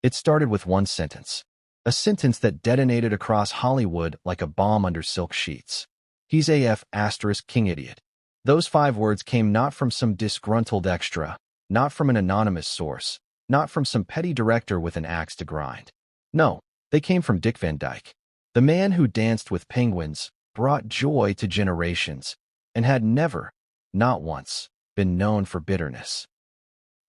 It started with one sentence. A sentence that detonated across Hollywood like a bomb under silk sheets. He's AF * king idiot. Those 5 words came not from some disgruntled extra, not from an anonymous source, not from some petty director with an axe to grind. No, they came from Dick Van Dyke, the man who danced with penguins, brought joy to generations, and had never, not once, been known for bitterness.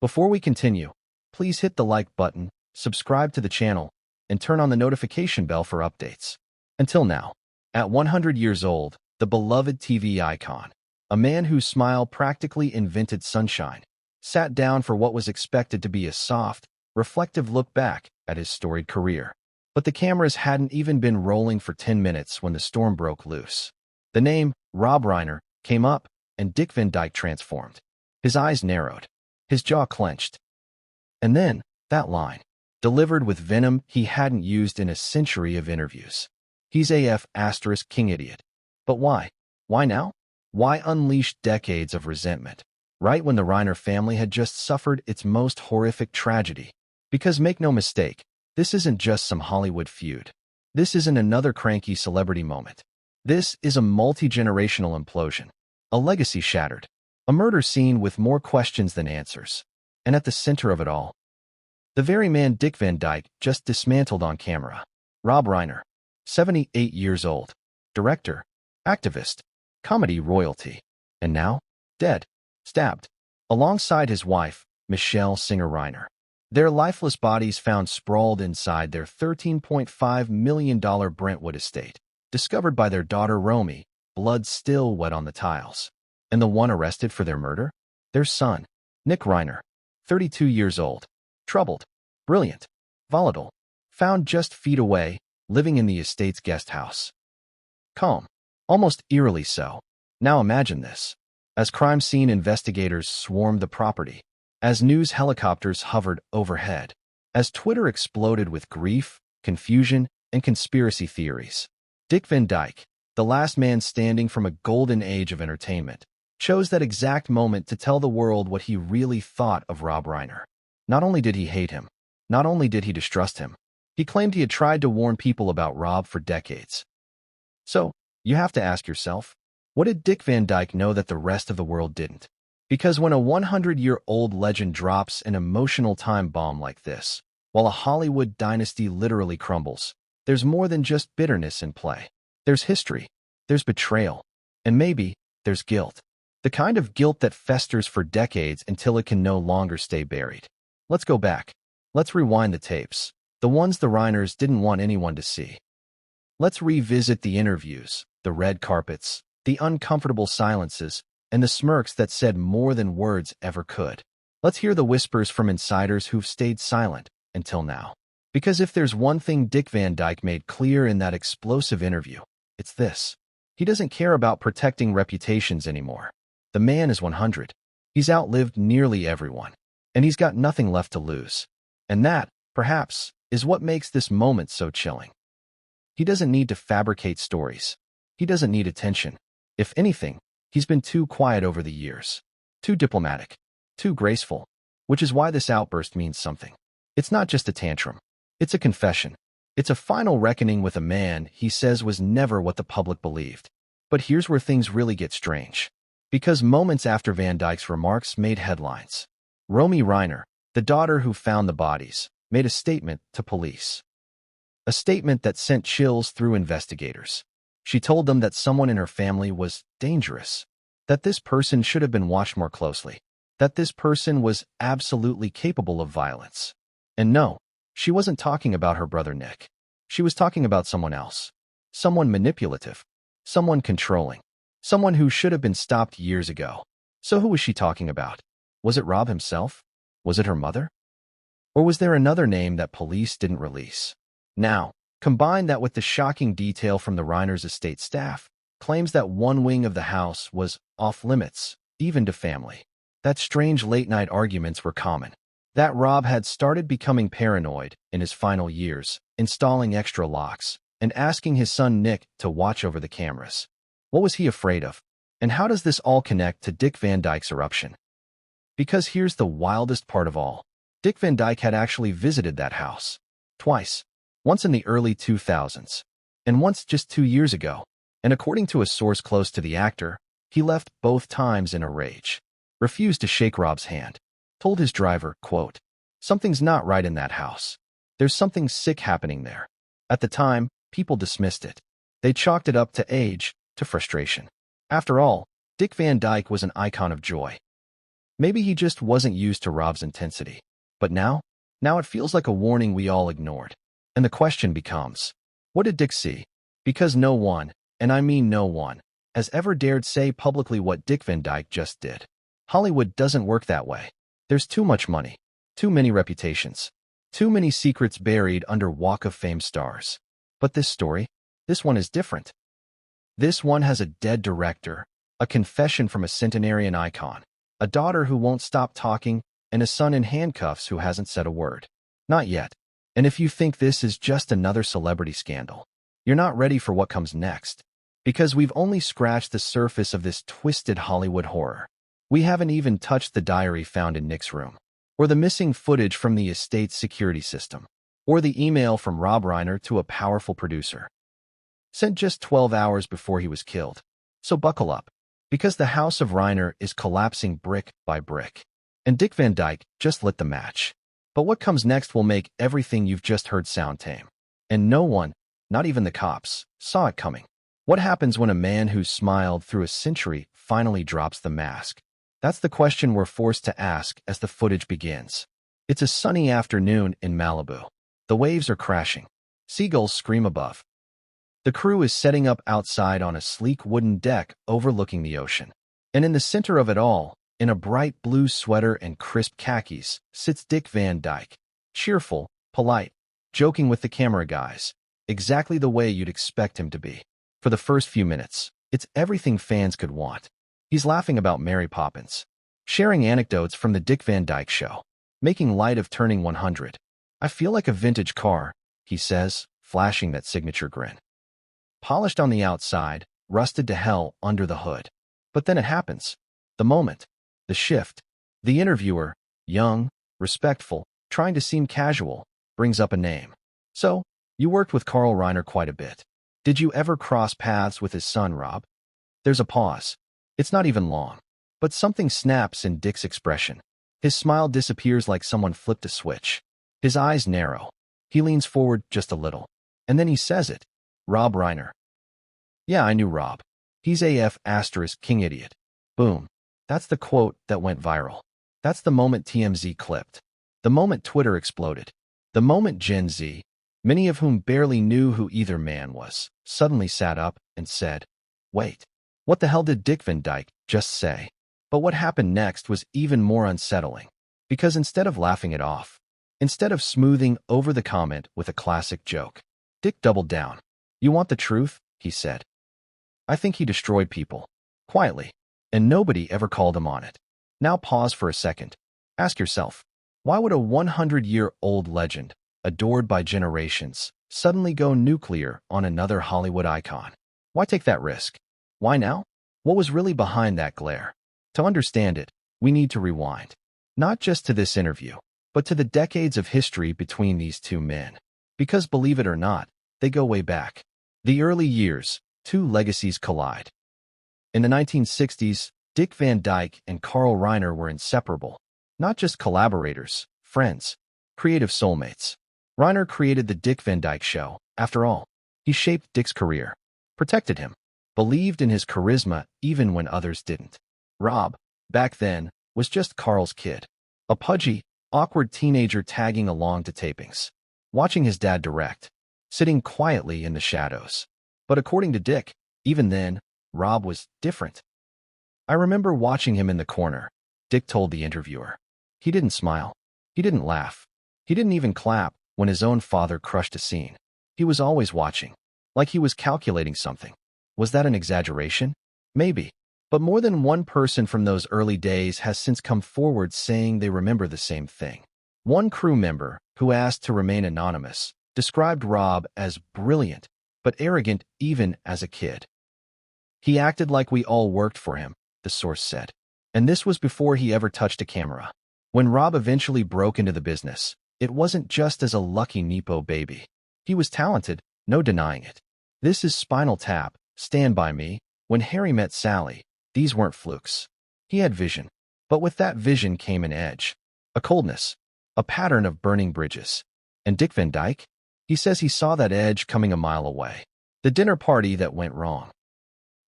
Before we continue, please hit the like button, subscribe to the channel, and turn on the notification bell for updates. Until now, at 100 years old, the beloved TV icon, a man whose smile practically invented sunshine, sat down for what was expected to be a soft, reflective look back at his storied career. But the cameras hadn't even been rolling for 10 minutes when the storm broke loose. The name, Rob Reiner, came up, and Dick Van Dyke transformed. His eyes narrowed, his jaw clenched. And then, that line, delivered with venom he hadn't used in a century of interviews. He's AF * king idiot. But why? Why now? Why unleash decades of resentment, right when the Reiner family had just suffered its most horrific tragedy? Because make no mistake, this isn't just some Hollywood feud. This isn't another cranky celebrity moment. This is a multi-generational implosion, a legacy shattered, a murder scene with more questions than answers. And at the center of it all, the very man Dick Van Dyke just dismantled on camera. Rob Reiner, 78 years old, director, activist, comedy royalty, and now, dead, stabbed, alongside his wife, Michelle Singer Reiner. Their lifeless bodies found sprawled inside their $13.5 million Brentwood estate, discovered by their daughter Romy, blood still wet on the tiles. And the one arrested for their murder? Their son, Nick Reiner, 32 years old, troubled, brilliant, volatile, found just feet away, living in the estate's guest house. Calm, almost eerily so. Now imagine this. As crime scene investigators swarmed the property, as news helicopters hovered overhead, as Twitter exploded with grief, confusion, and conspiracy theories, Dick Van Dyke, the last man standing from a golden age of entertainment, chose that exact moment to tell the world what he really thought of Rob Reiner. Not only did he hate him, not only did he distrust him, he claimed he had tried to warn people about Rob for decades. So, you have to ask yourself, what did Dick Van Dyke know that the rest of the world didn't? Because when a 100-year-old legend drops an emotional time bomb like this, while a Hollywood dynasty literally crumbles, there's more than just bitterness in play. There's history, there's betrayal, and maybe there's guilt. The kind of guilt that festers for decades until it can no longer stay buried. Let's go back. Let's rewind the tapes, the ones the Reiners didn't want anyone to see. Let's revisit the interviews, the red carpets, the uncomfortable silences, and the smirks that said more than words ever could. Let's hear the whispers from insiders who've stayed silent until now. Because if there's one thing Dick Van Dyke made clear in that explosive interview, it's this. He doesn't care about protecting reputations anymore. The man is 100. He's outlived nearly everyone, and he's got nothing left to lose. And that, perhaps, is what makes this moment so chilling. He doesn't need to fabricate stories. He doesn't need attention. If anything, he's been too quiet over the years, too diplomatic, too graceful, which is why this outburst means something. It's not just a tantrum. It's a confession. It's a final reckoning with a man he says was never what the public believed. But here's where things really get strange. Because moments after Van Dyke's remarks made headlines, Romy Reiner, the daughter who found the bodies, made a statement to police. A statement that sent chills through investigators. She told them that someone in her family was dangerous, that this person should have been watched more closely, that this person was absolutely capable of violence. And no, she wasn't talking about her brother Nick. She was talking about someone else. Someone manipulative. Someone controlling. Someone who should have been stopped years ago. So who was she talking about? Was it Rob himself? Was it her mother? Or was there another name that police didn't release? Now, combine that with the shocking detail from the Reiners' estate staff, claims that one wing of the house was off-limits, even to family. That strange late-night arguments were common. That Rob had started becoming paranoid in his final years, installing extra locks, and asking his son Nick to watch over the cameras. What was he afraid of? And how does this all connect to Dick Van Dyke's eruption? Because here's the wildest part of all. Dick Van Dyke had actually visited that house. Twice. Once in the early 2000s. And once just 2 years ago. And according to a source close to the actor, he left both times in a rage. Refused to shake Rob's hand. Told his driver, quote, "Something's not right in that house. There's something sick happening there." At the time, people dismissed it. They chalked it up to age, to frustration. After all, Dick Van Dyke was an icon of joy. Maybe he just wasn't used to Rob's intensity. But now it feels like a warning we all ignored. And the question becomes, what did Dick see? Because no one, and I mean no one, has ever dared say publicly what Dick Van Dyke just did. Hollywood doesn't work that way. There's too much money, too many reputations, too many secrets buried under Walk of Fame stars. But this story, this one is different. This one has a dead director, a confession from a centenarian icon, a daughter who won't stop talking, and a son in handcuffs who hasn't said a word. Not yet. And if you think this is just another celebrity scandal, you're not ready for what comes next. Because we've only scratched the surface of this twisted Hollywood horror. We haven't even touched the diary found in Nick's room, or the missing footage from the estate's security system, or the email from Rob Reiner to a powerful producer, sent just 12 hours before he was killed. So buckle up, because the house of Reiner is collapsing brick by brick. And Dick Van Dyke just lit the match. But what comes next will make everything you've just heard sound tame. And no one, not even the cops, saw it coming. What happens when a man who's smiled through a century finally drops the mask? That's the question we're forced to ask as the footage begins. It's a sunny afternoon in Malibu. The waves are crashing. Seagulls scream above. The crew is setting up outside on a sleek wooden deck overlooking the ocean. And in the center of it all, in a bright blue sweater and crisp khakis, sits Dick Van Dyke. Cheerful, polite, joking with the camera guys. Exactly the way you'd expect him to be. For the first few minutes, it's everything fans could want. He's laughing about Mary Poppins, sharing anecdotes from the Dick Van Dyke Show, making light of turning 100. "I feel like a vintage car," he says, flashing that signature grin. Polished on the outside, rusted to hell under the hood. But then it happens. The moment. The shift. The interviewer, young, respectful, trying to seem casual, brings up a name. "So, you worked with Carl Reiner quite a bit. Did you ever cross paths with his son, Rob?" There's a pause. It's not even long. But something snaps in Dick's expression. His smile disappears like someone flipped a switch. His eyes narrow. He leans forward just a little. And then he says it. "Rob Reiner." "Yeah, I knew Rob. He's AF * king idiot." Boom. That's the quote that went viral. That's the moment TMZ clipped. The moment Twitter exploded. The moment Gen Z, many of whom barely knew who either man was, suddenly sat up and said, "Wait, what the hell did Dick Van Dyke just say?" But what happened next was even more unsettling. Because instead of laughing it off, instead of smoothing over the comment with a classic joke, Dick doubled down. "You want the truth?" he said. "I think he destroyed people. Quietly. And nobody ever called him on it." Now pause for a second. Ask yourself, why would a 100-year-old legend, adored by generations, suddenly go nuclear on another Hollywood icon? Why take that risk? Why now? What was really behind that glare? To understand it, we need to rewind. Not just to this interview, but to the decades of history between these two men. Because believe it or not, they go way back. The early years, two legacies collide. In the 1960s, Dick Van Dyke and Carl Reiner were inseparable. Not just collaborators, friends, creative soulmates. Reiner created the Dick Van Dyke Show. After all, he shaped Dick's career, protected him, believed in his charisma even when others didn't. Rob, back then, was just Carl's kid. A pudgy, awkward teenager tagging along to tapings, watching his dad direct, sitting quietly in the shadows. But according to Dick, even then, Rob was different. "I remember watching him in the corner," Dick told the interviewer. "He didn't smile. He didn't laugh. He didn't even clap when his own father crushed a scene. He was always watching, like he was calculating something." Was that an exaggeration? Maybe. But more than one person from those early days has since come forward saying they remember the same thing. One crew member, who asked to remain anonymous, described Rob as brilliant, but arrogant even as a kid. "He acted like we all worked for him," the source said. And this was before he ever touched a camera. When Rob eventually broke into the business, it wasn't just as a lucky Nepo baby. He was talented, no denying it. This is Spinal Tap, Stand By Me. When Harry met Sally, these weren't flukes. He had vision. But with that vision came an edge, a coldness, a pattern of burning bridges. And Dick Van Dyke? He says he saw that edge coming a mile away. The dinner party that went wrong.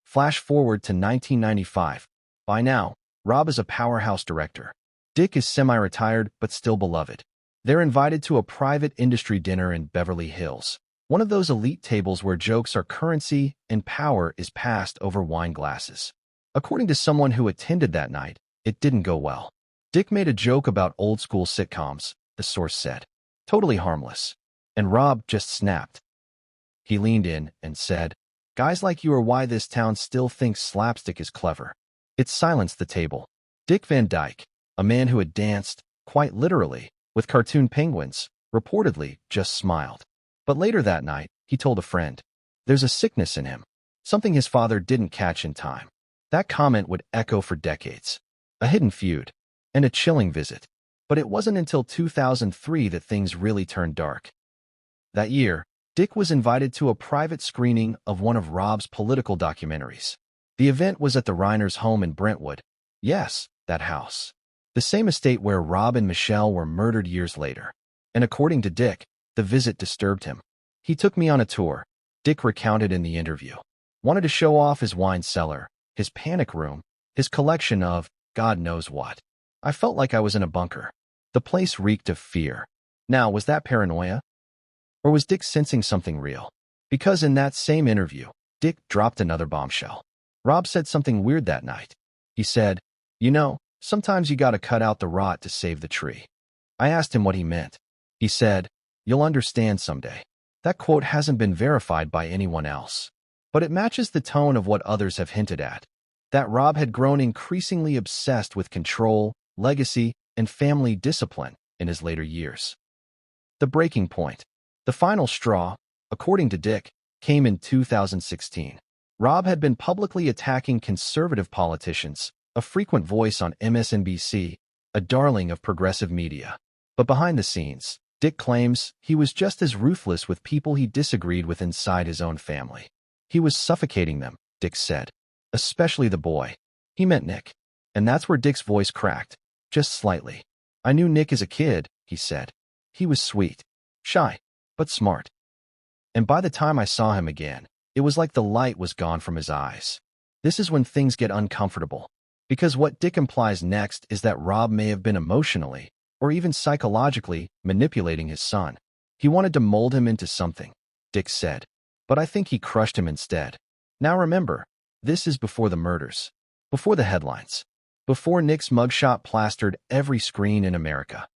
Flash forward to 1995. By now, Rob is a powerhouse director. Dick is semi-retired but still beloved. They're invited to a private industry dinner in Beverly Hills, one of those elite tables where jokes are currency and power is passed over wine glasses. According to someone who attended that night, it didn't go well. Dick made a joke about old-school sitcoms, the source said. Totally harmless. And Rob just snapped. He leaned in and said, "Guys like you are why this town still thinks slapstick is clever." It silenced the table. Dick Van Dyke, a man who had danced, quite literally, with cartoon penguins, reportedly just smiled. But later that night, he told a friend, "There's a sickness in him, something his father didn't catch in time." That comment would echo for decades. A hidden feud, and a chilling visit. But it wasn't until 2003 that things really turned dark. That year, Dick was invited to a private screening of one of Rob's political documentaries. The event was at the Reiners' home in Brentwood. Yes, that house. The same estate where Rob and Michelle were murdered years later. And according to Dick, the visit disturbed him. "He took me on a tour," Dick recounted in the interview. "Wanted to show off his wine cellar, his panic room, his collection of God knows what. I felt like I was in a bunker. The place reeked of fear." Now, was that paranoia? Or was Dick sensing something real? Because in that same interview, Dick dropped another bombshell. Rob said something weird that night. He said, "You know, sometimes you gotta cut out the rot to save the tree." I asked him what he meant. He said, "You'll understand someday." That quote hasn't been verified by anyone else. But it matches the tone of what others have hinted at. That Rob had grown increasingly obsessed with control, legacy, and family discipline in his later years. The breaking point. The final straw, according to Dick, came in 2016. Rob had been publicly attacking conservative politicians, a frequent voice on MSNBC, a darling of progressive media. But behind the scenes, Dick claims he was just as ruthless with people he disagreed with inside his own family. He was suffocating them, Dick said. Especially the boy. He meant Nick. And that's where Dick's voice cracked, just slightly. "I knew Nick as a kid," he said. "He was sweet, shy, but smart. And by the time I saw him again, it was like the light was gone from his eyes." This is when things get uncomfortable. Because what Dick implies next is that Rob may have been emotionally, or even psychologically, manipulating his son. He wanted to mold him into something, Dick said. But I think he crushed him instead. Now remember, this is before the murders, before the headlines, before Nick's mugshot plastered every screen in America.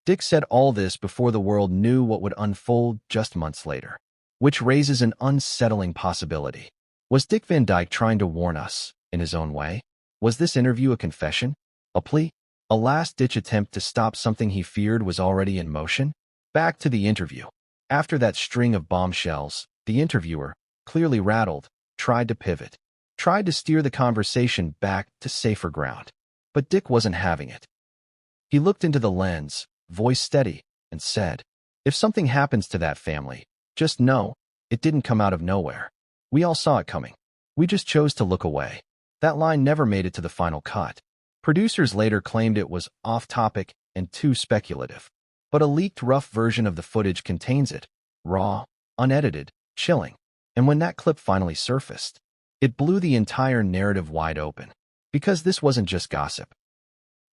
Dick said all this before the world knew what would unfold just months later. Which raises an unsettling possibility. Was Dick Van Dyke trying to warn us, in his own way? Was this interview a confession? A plea? A last-ditch attempt to stop something he feared was already in motion? Back to the interview. After that string of bombshells, the interviewer, clearly rattled, tried to pivot. Tried to steer the conversation back to safer ground. But Dick wasn't having it. He looked into the lens, voice steady, and said, "If something happens to that family, just know, it didn't come out of nowhere. We all saw it coming. We just chose to look away." That line never made it to the final cut. Producers later claimed it was off-topic and too speculative. But a leaked rough version of the footage contains it, raw, unedited, chilling. And when that clip finally surfaced, it blew the entire narrative wide open. Because this wasn't just gossip.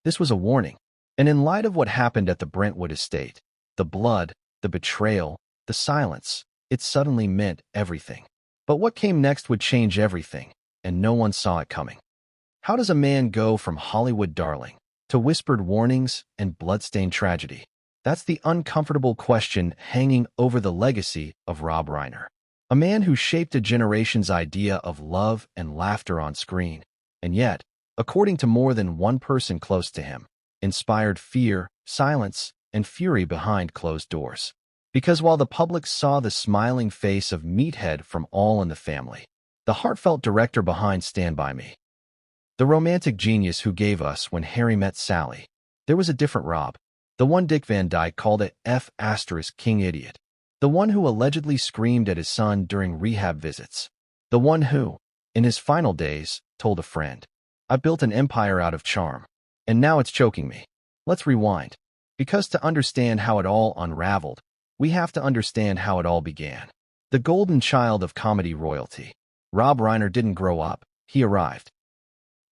This was a warning. And in light of what happened at the Brentwood estate, the blood, the betrayal, the silence, it suddenly meant everything. But what came next would change everything, and no one saw it coming. How does a man go from Hollywood darling to whispered warnings and bloodstained tragedy? That's the uncomfortable question hanging over the legacy of Rob Reiner. A man who shaped a generation's idea of love and laughter on screen, and yet, according to more than one person close to him, inspired fear, silence, and fury behind closed doors. Because while the public saw the smiling face of Meathead from All in the Family, the heartfelt director behind Stand By Me, the romantic genius who gave us When Harry Met Sally, There was a different Rob. The one Dick Van Dyke called a F***king idiot. The one who allegedly screamed at his son during rehab visits. The one who, in his final days, told a friend, "I built an empire out of charm, and now it's choking me." Let's rewind. Because to understand how it all unraveled, we have to understand how it all began. The golden child of comedy royalty. Rob Reiner didn't grow up, he arrived.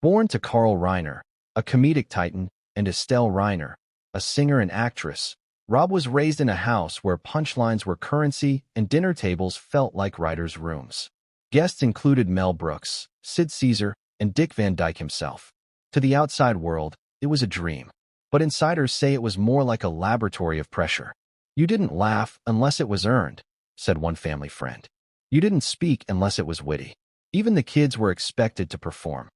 Born to Carl Reiner, a comedic titan, and Estelle Reiner, a singer and actress, Rob was raised in a house where punchlines were currency and dinner tables felt like writers' rooms. Guests included Mel Brooks, Sid Caesar, and Dick Van Dyke himself. To the outside world, it was a dream. But insiders say it was more like a laboratory of pressure. "You didn't laugh unless it was earned," said one family friend. "You didn't speak unless it was witty." Even the kids were expected to perform.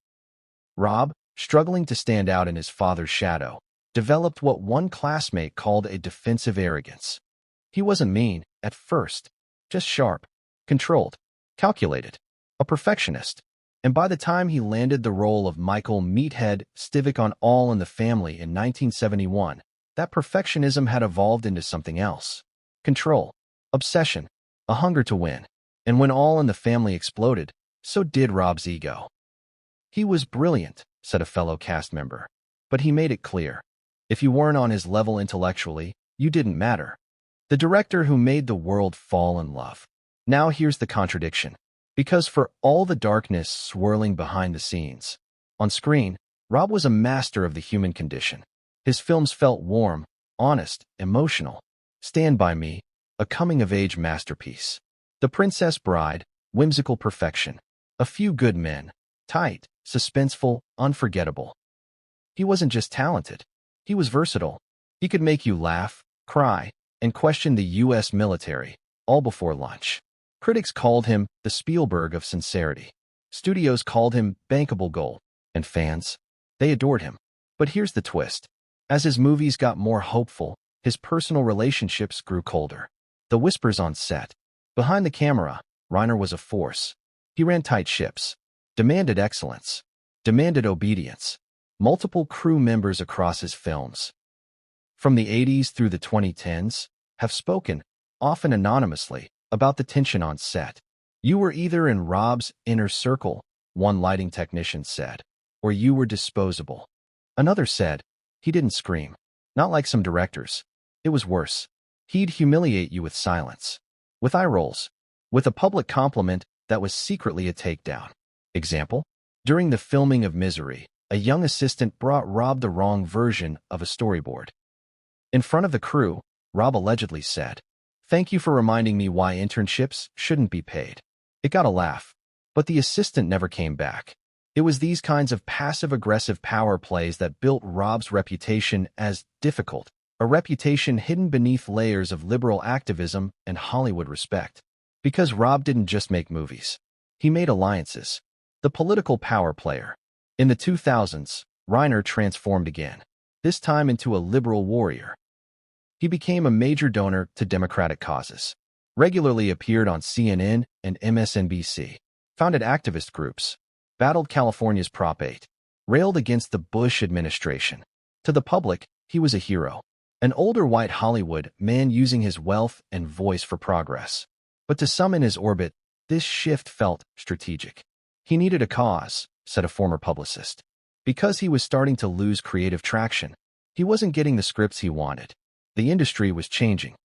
Rob, struggling to stand out in his father's shadow, developed what one classmate called a defensive arrogance. He wasn't mean, at first, just sharp, controlled, calculated, a perfectionist. And by the time he landed the role of Michael Meathead Stivic on All in the Family in 1971, that perfectionism had evolved into something else. Control, obsession, a hunger to win. And when All in the Family exploded, so did Rob's ego. "He was brilliant," said a fellow cast member, "but he made it clear. If you weren't on his level intellectually, you didn't matter." The director who made the world fall in love. Now here's the contradiction. Because for all the darkness swirling behind the scenes, on screen, Rob was a master of the human condition. His films felt warm, honest, emotional. Stand By Me, a coming-of-age masterpiece. The Princess Bride, whimsical perfection. A Few Good Men, tight, suspenseful, unforgettable. He wasn't just talented. He was versatile. He could make you laugh, cry, and question the U.S. military, all before lunch. Critics called him the Spielberg of sincerity. Studios called him bankable gold. And fans, they adored him. But here's the twist. As his movies got more hopeful, his personal relationships grew colder. The whispers on set. Behind the camera, Reiner was a force. He ran tight ships, demanded excellence, demanded obedience. Multiple crew members across his films, from the 80s through the 2010s, have spoken, often anonymously, about the tension on set. "You were either in Rob's inner circle," one lighting technician said, "or you were disposable." Another said, "He didn't scream. Not like some directors. It was worse. He'd humiliate you with silence, with eye rolls, with a public compliment that was secretly a takedown." Example? During the filming of Misery, a young assistant brought Rob the wrong version of a storyboard. In front of the crew, Rob allegedly said, "Thank you for reminding me why internships shouldn't be paid." It got a laugh, but the assistant never came back. It was these kinds of passive-aggressive power plays that built Rob's reputation as difficult, a reputation hidden beneath layers of liberal activism and Hollywood respect. Because Rob didn't just make movies. He made alliances. The political power player. In the 2000s, Reiner transformed again, this time into a liberal warrior. He became a major donor to Democratic causes, regularly appeared on CNN and MSNBC, founded activist groups, battled California's Prop 8, railed against the Bush administration. To the public, he was a hero, an older white Hollywood man using his wealth and voice for progress. But to some in his orbit, this shift felt strategic. He needed a cause, said a former publicist. Because he was starting to lose creative traction, he wasn't getting the scripts he wanted. The industry was changing.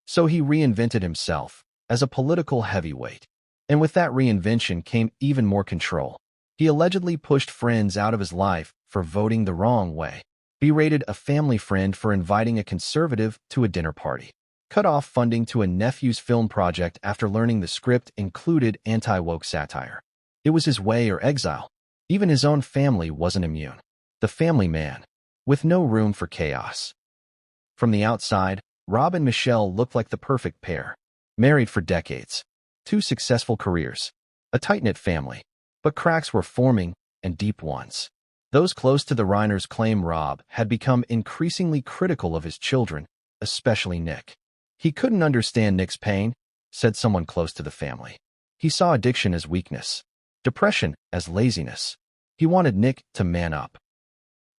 So he reinvented himself as a political heavyweight. And with that reinvention came even more control. He allegedly pushed friends out of his life for voting the wrong way, berated a family friend for inviting a conservative to a dinner party, cut off funding to a nephew's film project after learning the script included anti-woke satire. It was his way or exile. Even his own family wasn't immune. The family man, with no room for chaos. From the outside, Rob and Michelle looked like the perfect pair. Married for decades. 2 successful careers. A tight-knit family. But cracks were forming, and deep ones. Those close to the Reiners claim Rob had become increasingly critical of his children, especially Nick. He couldn't understand Nick's pain, said someone close to the family. He saw addiction as weakness. Depression as laziness. He wanted Nick to man up.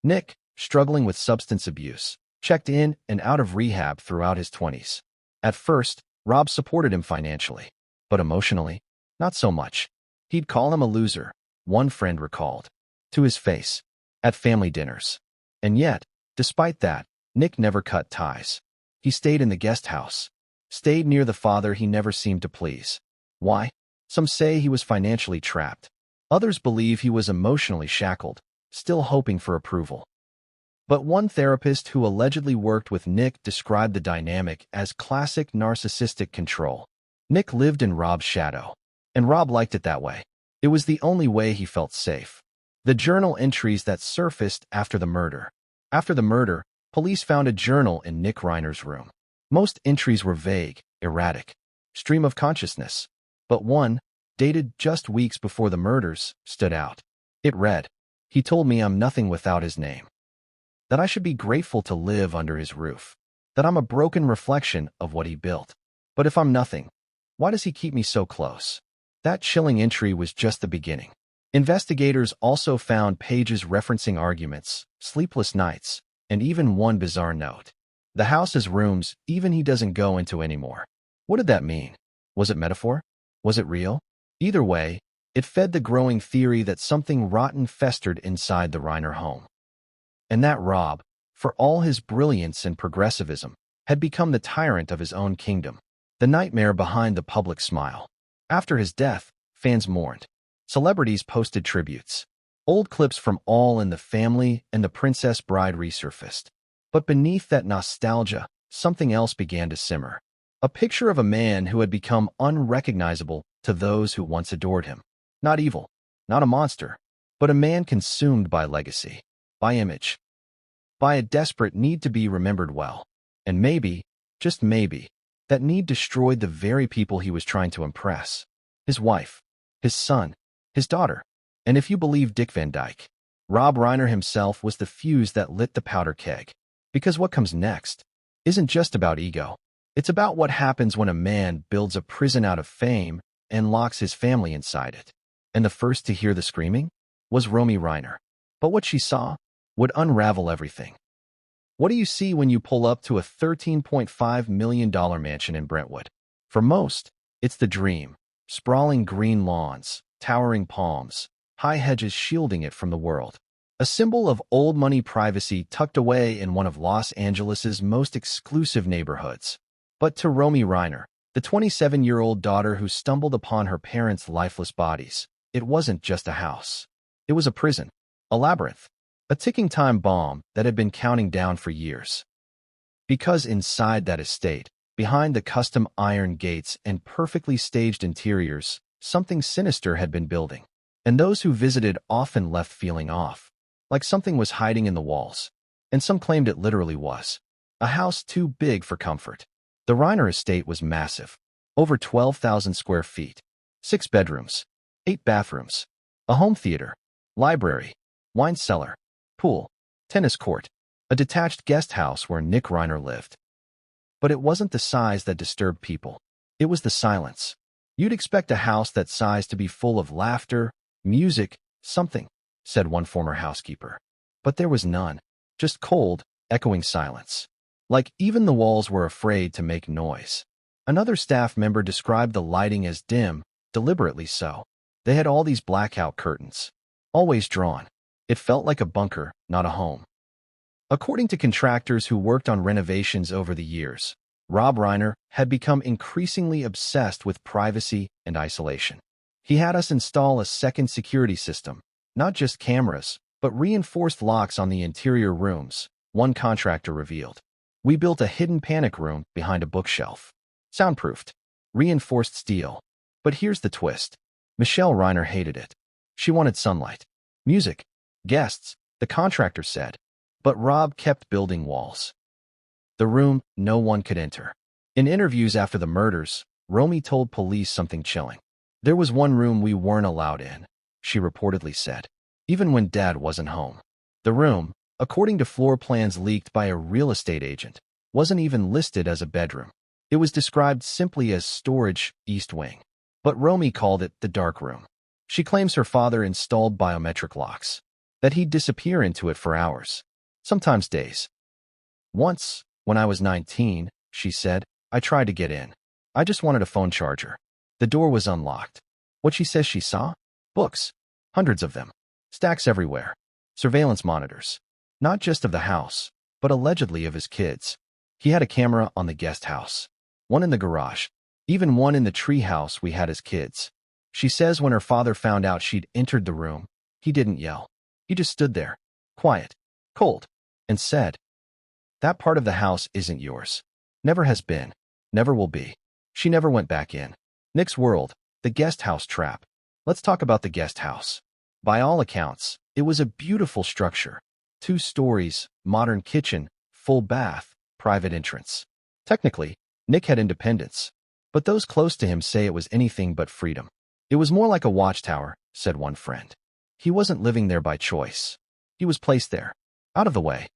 Nick, struggling with substance abuse, checked in and out of rehab throughout his 20s. At first, Rob supported him financially, but emotionally, not so much. He'd call him a loser, one friend recalled, to his face, at family dinners. And yet, despite that, Nick never cut ties. He stayed in the guest house, stayed near the father he never seemed to please. Why? Some say he was financially trapped. Others believe he was emotionally shackled, still hoping for approval. But one therapist who allegedly worked with Nick described the dynamic as classic narcissistic control. Nick lived in Rob's shadow, and Rob liked it that way. It was the only way he felt safe. The journal entries that surfaced after the murder. After the murder, police found a journal in Nick Reiner's room. Most entries were vague, erratic, stream of consciousness. But one, dated just weeks before the murders, stood out. It read, "He told me I'm nothing without his name. That I should be grateful to live under his roof. That I'm a broken reflection of what he built. But if I'm nothing, why does he keep me so close?" That chilling entry was just the beginning. Investigators also found pages referencing arguments, sleepless nights, and even one bizarre note. The house has rooms even he doesn't go into anymore. What did that mean? Was it metaphor? Was it real? Either way, it fed the growing theory that something rotten festered inside the Reiner home. And that Rob, for all his brilliance and progressivism, had become the tyrant of his own kingdom, the nightmare behind the public smile. After his death, fans mourned. Celebrities posted tributes. Old clips from All in the Family and The Princess Bride resurfaced. But beneath that nostalgia, something else began to simmer. A picture of a man who had become unrecognizable to those who once adored him. Not evil, not a monster, but a man consumed by legacy, by image, by a desperate need to be remembered well. And maybe, just maybe, that need destroyed the very people he was trying to impress. His wife, his son, his daughter. And if you believe Dick Van Dyke, Rob Reiner himself was the fuse that lit the powder keg. Because what comes next isn't just about ego. It's about what happens when a man builds a prison out of fame and locks his family inside it. And the first to hear the screaming was Romy Reiner. But what she saw would unravel everything. What do you see when you pull up to a $13.5 million mansion in Brentwood? For most, it's the dream. Sprawling green lawns, towering palms, high hedges shielding it from the world. A symbol of old money privacy tucked away in one of Los Angeles's most exclusive neighborhoods. But to Romy Reiner, the 27-year-old daughter who stumbled upon her parents' lifeless bodies, it wasn't just a house. It was a prison, a labyrinth, a ticking time bomb that had been counting down for years. Because inside that estate, behind the custom iron gates and perfectly staged interiors, something sinister had been building. And those who visited often left feeling off, like something was hiding in the walls. And some claimed it literally was. A house too big for comfort. The Reiner estate was massive, over 12,000 square feet, 6 bedrooms, 8 bathrooms, a home theater, library, wine cellar, pool, tennis court, a detached guest house where Nick Reiner lived. But it wasn't the size that disturbed people. It was the silence. You'd expect a house that size to be full of laughter, music, something, said one former housekeeper. But there was none, just cold, echoing silence. Like even the walls were afraid to make noise. Another staff member described the lighting as dim, deliberately so. They had all these blackout curtains, always drawn. It felt like a bunker, not a home. According to contractors who worked on renovations over the years, Rob Reiner had become increasingly obsessed with privacy and isolation. He had us install a second security system, not just cameras, but reinforced locks on the interior rooms, one contractor revealed. We built a hidden panic room behind a bookshelf. Soundproofed. Reinforced steel. But here's the twist. Michelle Reiner hated it. She wanted sunlight. Music. Guests, the contractor said. But Rob kept building walls. The room no one could enter. In interviews after the murders, Romy told police something chilling. There was one room we weren't allowed in, she reportedly said, even when Dad wasn't home. The room, according to floor plans leaked by a real estate agent, wasn't even listed as a bedroom. It was described simply as storage, East Wing. But Romy called it the dark room. She claims her father installed biometric locks, that he'd disappear into it for hours. sometimes days. Once, when I was 19, she said, I tried to get in. I just wanted a phone charger. The door was unlocked. What she says she saw? Books. Hundreds of them. Stacks everywhere. Surveillance monitors. Not just of the house, but allegedly of his kids. He had a camera on the guest house. One in the garage. Even one in the tree house we had as kids. She says when her father found out she'd entered the room, he didn't yell. He just stood there, quiet, cold, and said, that part of the house isn't yours. Never has been. Never will be. She never went back in. Nick's world, the guest house trap. Let's talk about the guest house. By all accounts, it was a beautiful structure. 2 stories, modern kitchen, full bath, private entrance. Technically, Nick had independence, but those close to him say it was anything but freedom. It was more like a watchtower, said one friend. He wasn't living there by choice. He was placed there, out of the way,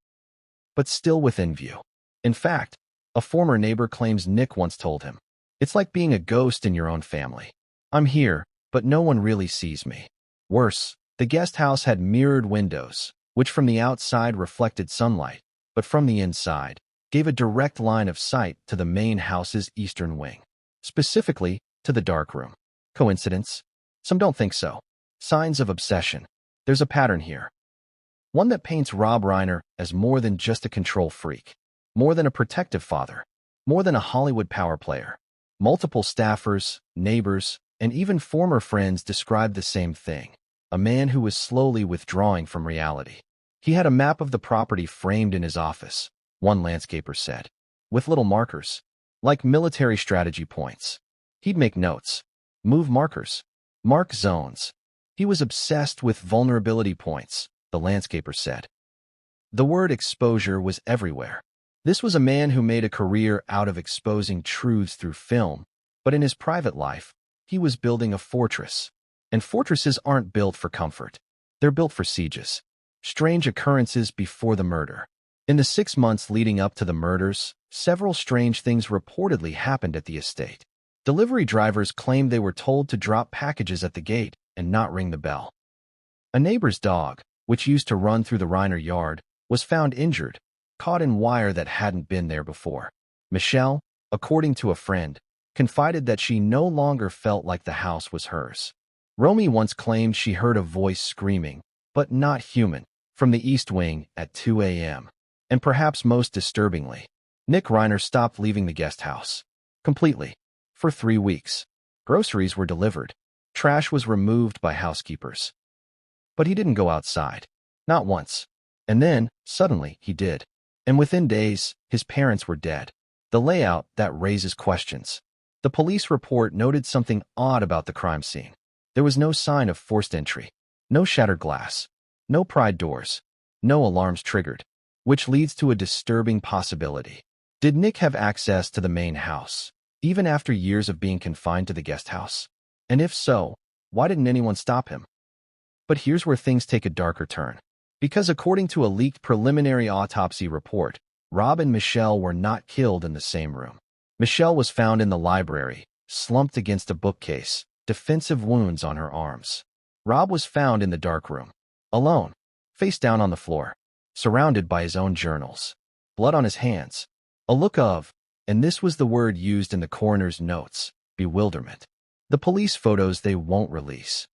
but still within view. In fact, a former neighbor claims Nick once told him, it's like being a ghost in your own family. I'm here, but no one really sees me. Worse, the guest house had mirrored windows, which from the outside reflected sunlight, but from the inside, gave a direct line of sight to the main house's eastern wing, specifically to the dark room. Coincidence? Some don't think so. Signs of obsession. There's a pattern here. One that paints Rob Reiner as more than just a control freak, more than a protective father, more than a Hollywood power player. Multiple staffers, neighbors, and even former friends described the same thing. A man who was slowly withdrawing from reality. He had a map of the property framed in his office, one landscaper said, with little markers, like military strategy points. He'd make notes, move markers, mark zones. He was obsessed with vulnerability points, the landscaper said. The word exposure was everywhere. This was a man who made a career out of exposing truths through film, but in his private life, he was building a fortress. And fortresses aren't built for comfort. They're built for sieges. Strange occurrences before the murder. In the 6 months leading up to the murders, several strange things reportedly happened at the estate. Delivery drivers claimed they were told to drop packages at the gate and not ring the bell. A neighbor's dog, which used to run through the Reiner yard, was found injured, caught in wire that hadn't been there before. Michelle, according to a friend, confided that she no longer felt like the house was hers. Romy once claimed she heard a voice screaming, but not human, from the East Wing at 2 a.m. And perhaps most disturbingly, Nick Reiner stopped leaving the guest house. Completely. For 3 weeks. Groceries were delivered. Trash was removed by housekeepers. But he didn't go outside. Not once. And then, suddenly, he did. And within days, his parents were dead. The layout that raises questions. The police report noted something odd about the crime scene. There was no sign of forced entry, no shattered glass, no pried doors, no alarms triggered, which leads to a disturbing possibility. Did Nick have access to the main house, even after years of being confined to the guest house? And if so, why didn't anyone stop him? But here's where things take a darker turn. Because according to a leaked preliminary autopsy report, Rob and Michelle were not killed in the same room. Michelle was found in the library, slumped against a bookcase, defensive wounds on her arms. Rob was found in the dark room, alone, face down on the floor, surrounded by his own journals, blood on his hands, a look of, and this was the word used in the coroner's notes, bewilderment. The police photos they won't release.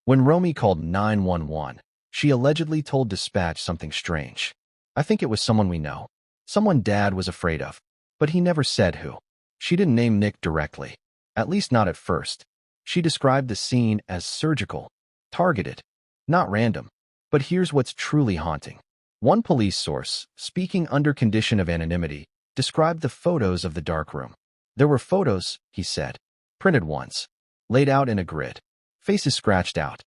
When Romy called 911, she allegedly told dispatch something strange. I think it was someone we know, someone Dad was afraid of, but he never said who. She didn't name Nick directly, at least not at first. She described the scene as surgical, targeted, not random. But here's what's truly haunting. One police source, speaking under condition of anonymity, described the photos of the darkroom. There were photos, he said, printed ones, laid out in a grid, faces scratched out.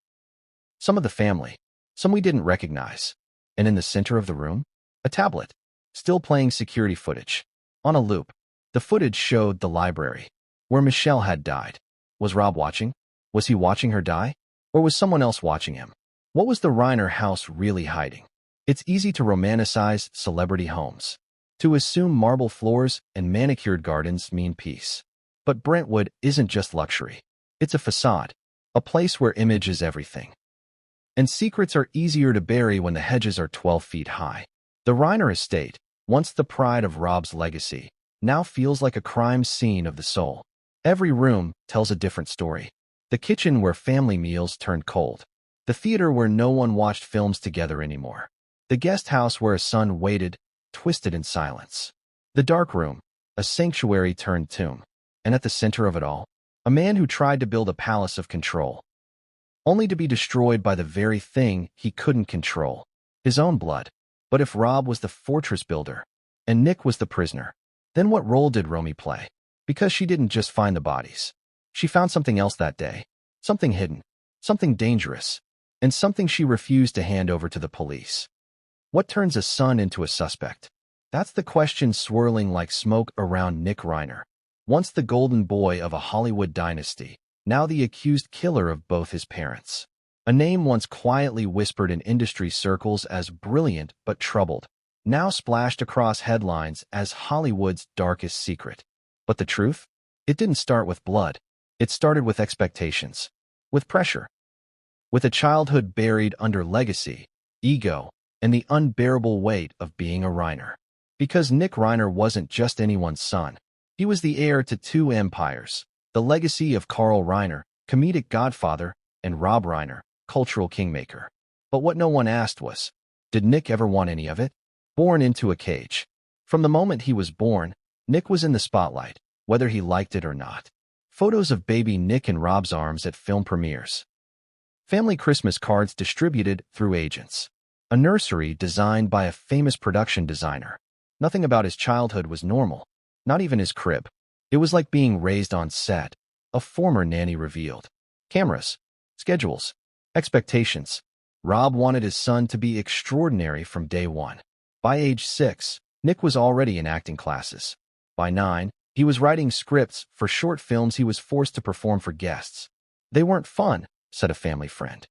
Some of the family, some we didn't recognize. And in the center of the room, a tablet, still playing security footage. On a loop, the footage showed the library, where Michelle had died. Was Rob watching? Was he watching her die? Or was someone else watching him? What was the Reiner house really hiding? It's easy to romanticize celebrity homes, to assume marble floors and manicured gardens mean peace. But Brentwood isn't just luxury. It's a facade, a place where image is everything. And secrets are easier to bury when the hedges are 12 feet high. The Reiner estate, once the pride of Rob's legacy, now feels like a crime scene of the soul. Every room tells a different story. The kitchen where family meals turned cold. The theater where no one watched films together anymore. The guest house where a son waited, twisted in silence. The dark room, a sanctuary turned tomb. And at the center of it all, a man who tried to build a palace of control, only to be destroyed by the very thing he couldn't control, his own blood. But if Rob was the fortress builder, and Nick was the prisoner, then what role did Romy play? Because she didn't just find the bodies. She found something else that day. Something hidden. Something dangerous. And something she refused to hand over to the police. What turns a son into a suspect? That's the question swirling like smoke around Nick Reiner. Once the golden boy of a Hollywood dynasty, now the accused killer of both his parents. A name once quietly whispered in industry circles as brilliant but troubled, now splashed across headlines as Hollywood's darkest secret. But the truth? It didn't start with blood. It started with expectations, with pressure, with a childhood buried under legacy, ego, and the unbearable weight of being a Reiner. Because Nick Reiner wasn't just anyone's son. He was the heir to two empires, the legacy of Carl Reiner, comedic godfather, and Rob Reiner, cultural kingmaker. But what no one asked was, did Nick ever want any of it? Born into a cage. From the moment he was born, Nick was in the spotlight, whether he liked it or not. Photos of baby Nick in Rob's arms at film premieres. Family Christmas cards distributed through agents. A nursery designed by a famous production designer. Nothing about his childhood was normal, not even his crib. It was like being raised on set, a former nanny revealed. Cameras, schedules, expectations. Rob wanted his son to be extraordinary from day one. By age 6, Nick was already in acting classes. By 9, he was writing scripts for short films he was forced to perform for guests. They weren't fun, said a family friend.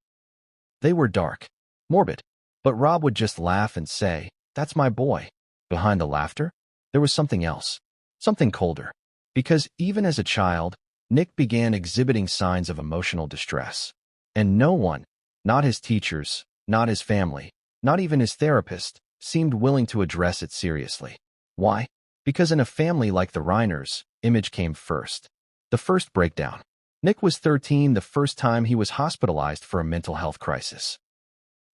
They were dark, morbid. But Rob would just laugh and say, "That's my boy." Behind the laughter, there was something else, something colder. Because even as a child, Nick began exhibiting signs of emotional distress. And no one, not his teachers, not his family, not even his therapist, seemed willing to address it seriously. Why? Because in a family like the Reiners, image came first. The first breakdown. Nick was 13 the first time he was hospitalized for a mental health crisis.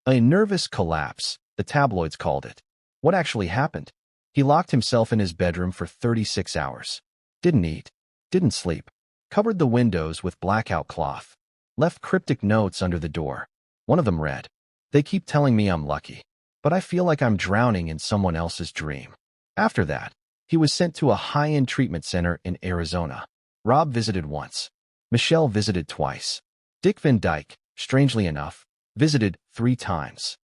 A nervous collapse, the tabloids called it. What actually happened? He locked himself in his bedroom for 36 hours. Didn't eat, didn't sleep, covered the windows with blackout cloth, left cryptic notes under the door. One of them read, "They keep telling me I'm lucky, but I feel like I'm drowning in someone else's dream." After that, he was sent to a high-end treatment center in Arizona. Rob visited once. Michelle visited twice. Dick Van Dyke, strangely enough, visited 3 times.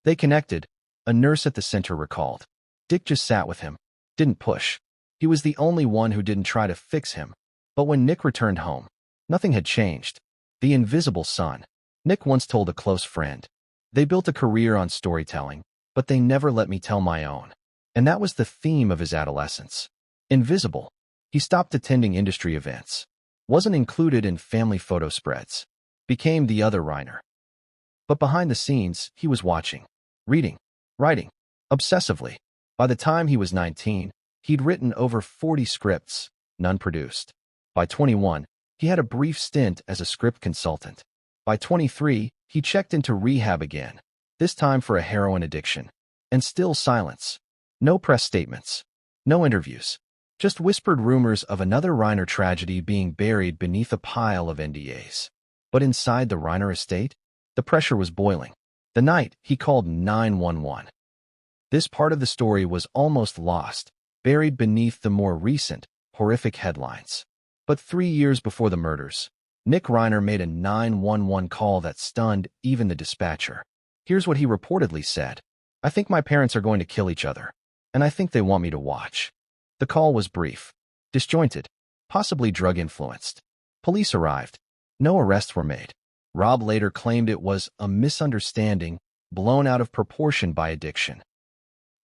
They connected, a nurse at the center recalled. Dick just sat with him, didn't push. He was the only one who didn't try to fix him. But when Nick returned home, nothing had changed. The invisible son. Nick once told a close friend, "They built a career on storytelling, but they never let me tell my own." And that was the theme of his adolescence. Invisible. He stopped attending industry events. Wasn't included in family photo spreads. Became the other Reiner. But behind the scenes, he was watching, reading, writing, obsessively. By the time he was 19, he'd written over 40 scripts, none produced. By 21, he had a brief stint as a script consultant. By 23, he checked into rehab again, this time for a heroin addiction. And still silence. No press statements. No interviews. Just whispered rumors of another Reiner tragedy being buried beneath a pile of NDAs. But inside the Reiner estate, the pressure was boiling. The night he called 911. This part of the story was almost lost, buried beneath the more recent, horrific headlines. But 3 years before the murders, Nick Reiner made a 911 call that stunned even the dispatcher. Here's what he reportedly said. "I think my parents are going to kill each other, and I think they want me to watch." The call was brief, disjointed, possibly drug-influenced. Police arrived. No arrests were made. Rob later claimed it was a misunderstanding, blown out of proportion by addiction.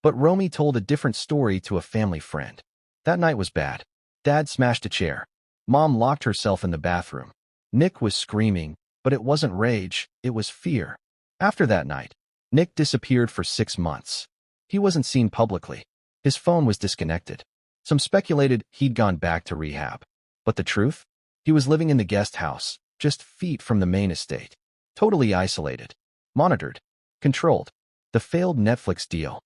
But Romy told a different story to a family friend. That night was bad. Dad smashed a chair. Mom locked herself in the bathroom. Nick was screaming, but it wasn't rage, it was fear. After that night, Nick disappeared for 6 months. He wasn't seen publicly. His phone was disconnected. Some speculated he'd gone back to rehab. But the truth? He was living in the guest house, just feet from the main estate. Totally isolated. Monitored. Controlled. The failed Netflix deal.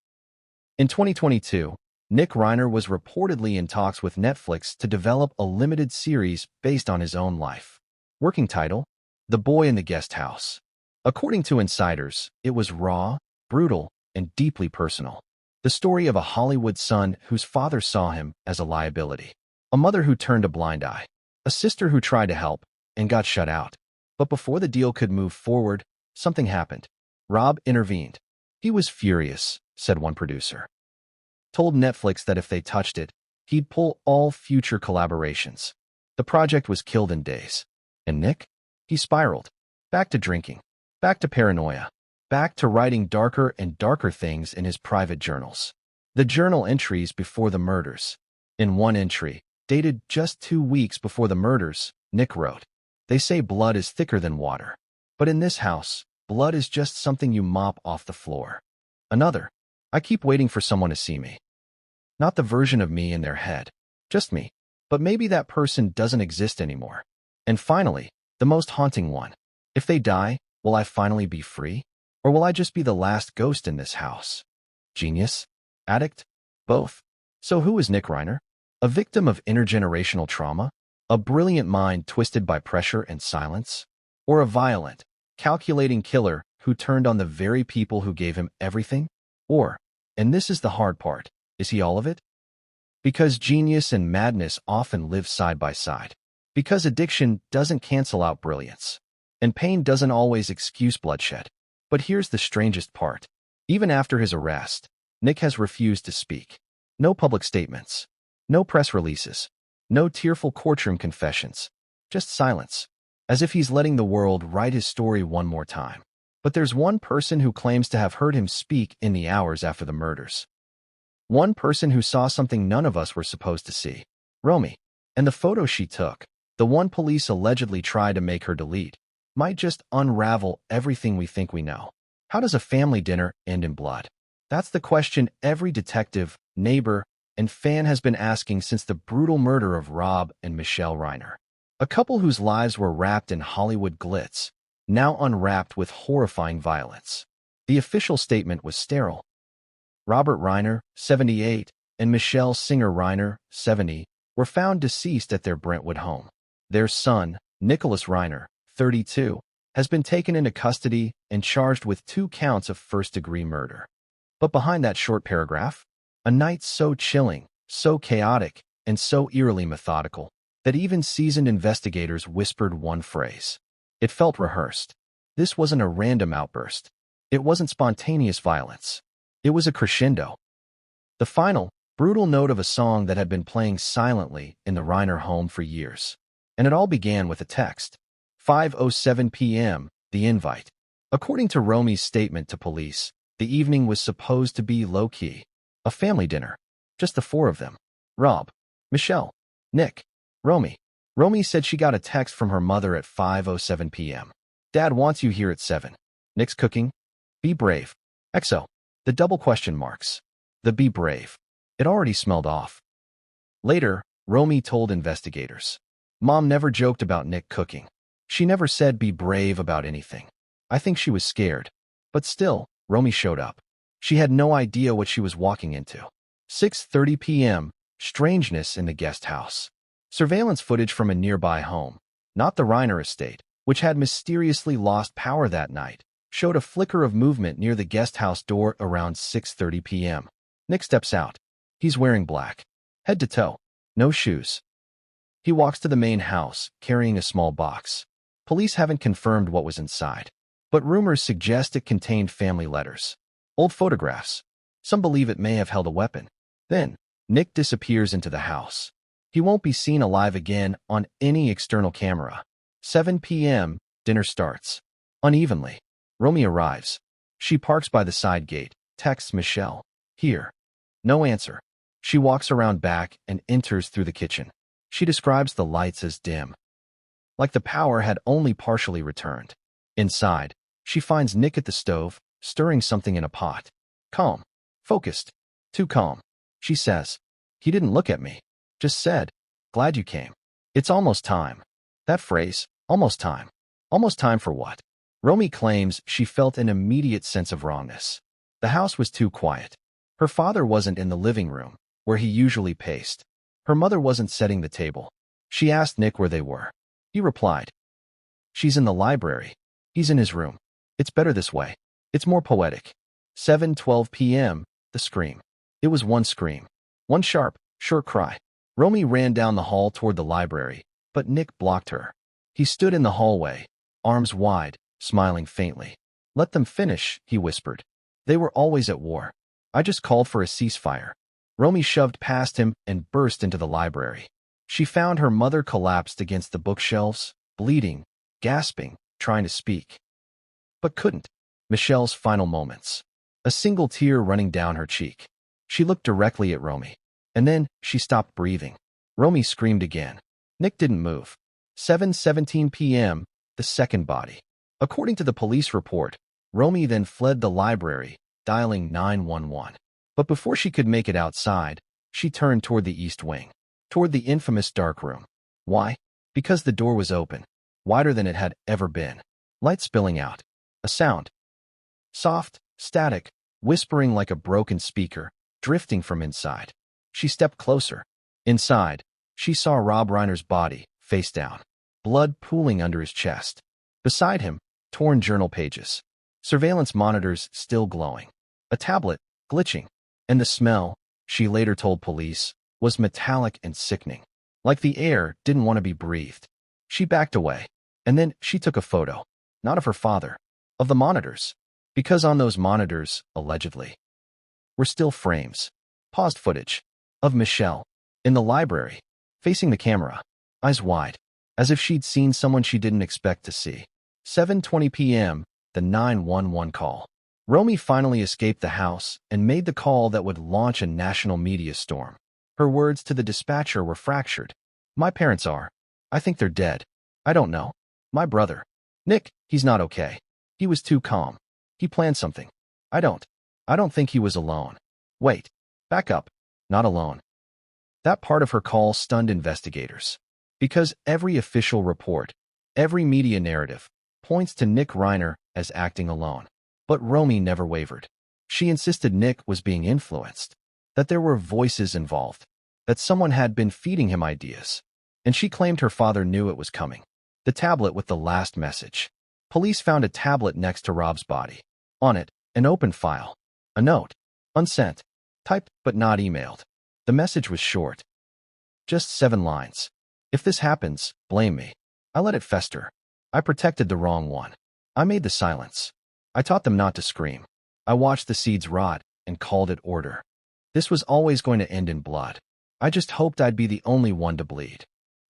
In 2022, Nick Reiner was reportedly in talks with Netflix to develop a limited series based on his own life. Working title: The Boy in the Guest House. According to insiders, it was raw, brutal, and deeply personal. The story of a Hollywood son whose father saw him as a liability. A mother who turned a blind eye. A sister who tried to help and got shut out. But before the deal could move forward, something happened. Rob intervened. He was furious, said one producer. Told Netflix that if they touched it, he'd pull all future collaborations. The project was killed in days. And Nick? He spiraled. Back to drinking. Back to paranoia. Back to writing darker and darker things in his private journals. The journal entries before the murders. In one entry, dated just 2 weeks before the murders, Nick wrote, "They say blood is thicker than water. But in this house, blood is just something you mop off the floor." Another, "I keep waiting for someone to see me. Not the version of me in their head. Just me. But maybe that person doesn't exist anymore." And finally, the most haunting one. "If they die, will I finally be free? Or will I just be the last ghost in this house?" Genius? Addict? Both. So who is Nick Reiner? A victim of intergenerational trauma? A brilliant mind twisted by pressure and silence? Or a violent, calculating killer who turned on the very people who gave him everything? Or, and this is the hard part, is he all of it? Because genius and madness often live side by side. Because addiction doesn't cancel out brilliance. And pain doesn't always excuse bloodshed. But here's the strangest part. Even after his arrest, Nick has refused to speak. No public statements. No press releases. No tearful courtroom confessions. Just silence. As if he's letting the world write his story one more time. But there's one person who claims to have heard him speak in the hours after the murders. One person who saw something none of us were supposed to see. Romy. And the photo she took, the one police allegedly tried to make her delete, might just unravel everything we think we know. How does a family dinner end in blood? That's the question every detective, neighbor, and fan has been asking since the brutal murder of Rob and Michelle Reiner. A couple whose lives were wrapped in Hollywood glitz, now unwrapped with horrifying violence. The official statement was sterile. Robert Reiner, 78, and Michelle Singer Reiner, 70, were found deceased at their Brentwood home. Their son, Nicholas Reiner, 32, has been taken into custody and charged with 2 counts of first-degree murder. But behind that short paragraph, a night so chilling, so chaotic, and so eerily methodical that even seasoned investigators whispered one phrase. It felt rehearsed. This wasn't a random outburst. It wasn't spontaneous violence. It was a crescendo. The final, brutal note of a song that had been playing silently in the Reiner home for years. And it all began with a text. 5:07 p.m., the invite. According to Romy's statement to police, the evening was supposed to be low-key. A family dinner. Just the 4 of them. Rob, Michelle, Nick, Romy. Romy said she got a text from her mother at 5:07 p.m. "Dad wants you here at 7. Nick's cooking. Be brave." XO. The double question marks. The be brave. It already smelled off. Later, Romy told investigators, "Mom never joked about Nick cooking. She never said be brave about anything. I think she was scared." But still, Romy showed up. She had no idea what she was walking into. 6:30 p.m., strangeness in the guest house. Surveillance footage from a nearby home, not the Reiner estate, which had mysteriously lost power that night, showed a flicker of movement near the guest house door around 6:30 p.m. Nick steps out. He's wearing black. Head to toe. No shoes. He walks to the main house, carrying a small box. Police haven't confirmed what was inside, but rumors suggest it contained family letters. Old photographs. Some believe it may have held a weapon. Then, Nick disappears into the house. He won't be seen alive again on any external camera. 7 p.m., dinner starts. Unevenly. Romy arrives. She parks by the side gate, texts Michelle. "Here." No answer. She walks around back and enters through the kitchen. She describes the lights as dim. Like the power had only partially returned. Inside, she finds Nick at the stove, stirring something in a pot. Calm. Focused. Too calm. She says. He didn't look at me. Just said, "Glad you came. It's almost time." That phrase, almost time. Almost time for what? Romy claims she felt an immediate sense of wrongness. The house was too quiet. Her father wasn't in the living room, where he usually paced. Her mother wasn't setting the table. She asked Nick where they were. He replied, "She's in the library. He's in his room. It's better this way. It's more poetic." 7:12 p.m., the scream. It was one scream. One sharp, short cry. Romy ran down the hall toward the library, but Nick blocked her. He stood in the hallway, arms wide, smiling faintly. "Let them finish," he whispered. "They were always at war. I just called for a ceasefire." Romy shoved past him and burst into the library. She found her mother collapsed against the bookshelves, bleeding, gasping, trying to speak. But couldn't. Michelle's final moments. A single tear running down her cheek. She looked directly at Romy. And then she stopped breathing. Romy screamed again. Nick didn't move. 7:17 p.m., the second body. According to the police report, Romy then fled the library, dialing 911. But before she could make it outside, she turned toward the east wing, toward the infamous dark room. Why? Because the door was open, wider than it had ever been. Light spilling out. A sound. Soft, static, whispering like a broken speaker, drifting from inside. She stepped closer. Inside, she saw Rob Reiner's body, face down, blood pooling under his chest. Beside him, torn journal pages. Surveillance monitors still glowing. A tablet, glitching. And the smell, she later told police, was metallic and sickening. Like the air didn't want to be breathed. She backed away. And then she took a photo. Not of her father. Of the monitors. Because on those monitors, allegedly, were still frames. Paused footage. Of Michelle. In the library. Facing the camera. Eyes wide. As if she'd seen someone she didn't expect to see. 7:20 p.m., the 911 call. Romy finally escaped the house and made the call that would launch a national media storm. Her words to the dispatcher were fractured. "My parents are. I think they're dead. I don't know. My brother. Nick, he's not okay. He was too calm. He planned something. I don't think he was alone. Wait. Back up. Not alone." That part of her call stunned investigators. Because every official report, every media narrative, points to Nick Reiner as acting alone. But Romy never wavered. She insisted Nick was being influenced, that there were voices involved, that someone had been feeding him ideas. And she claimed her father knew it was coming. The tablet with the last message. Police found a tablet next to Rob's body. On it, an open file. A note. Unsent. Typed but not emailed. The message was short. Just 7 lines. "If this happens, blame me. I let it fester. I protected the wrong one. I made the silence. I taught them not to scream. I watched the seeds rot and called it order. This was always going to end in blood. I just hoped I'd be the only one to bleed."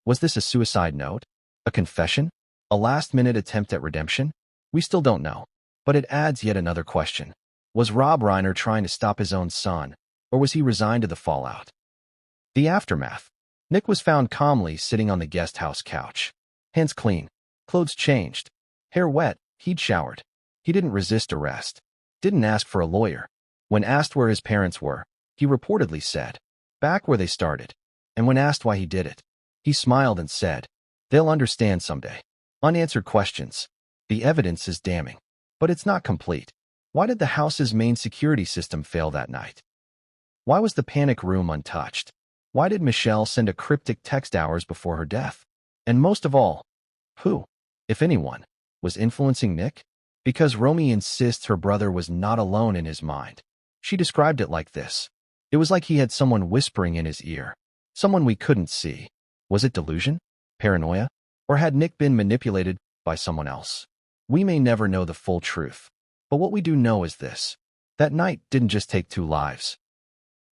Was this a suicide note? A confession? A last-minute attempt at redemption? We still don't know. But it adds yet another question. Was Rob Reiner trying to stop his own son, or was he resigned to the fallout? The aftermath. Nick was found calmly sitting on the guest house couch. Hands clean. Clothes changed. Hair wet. He'd showered. He didn't resist arrest. Didn't ask for a lawyer. When asked where his parents were, he reportedly said, "Back where they started." And when asked why he did it, he smiled and said, "They'll understand someday." Unanswered questions. The evidence is damning. But it's not complete. Why did the house's main security system fail that night? Why was the panic room untouched? Why did Michelle send a cryptic text hours before her death? And most of all, who, if anyone, was influencing Nick? Because Romy insists her brother was not alone in his mind. She described it like this. It was like he had someone whispering in his ear. Someone we couldn't see. Was it delusion? Paranoia? Or had Nick been manipulated by someone else? We may never know the full truth. But what we do know is this. That night didn't just take 2 lives.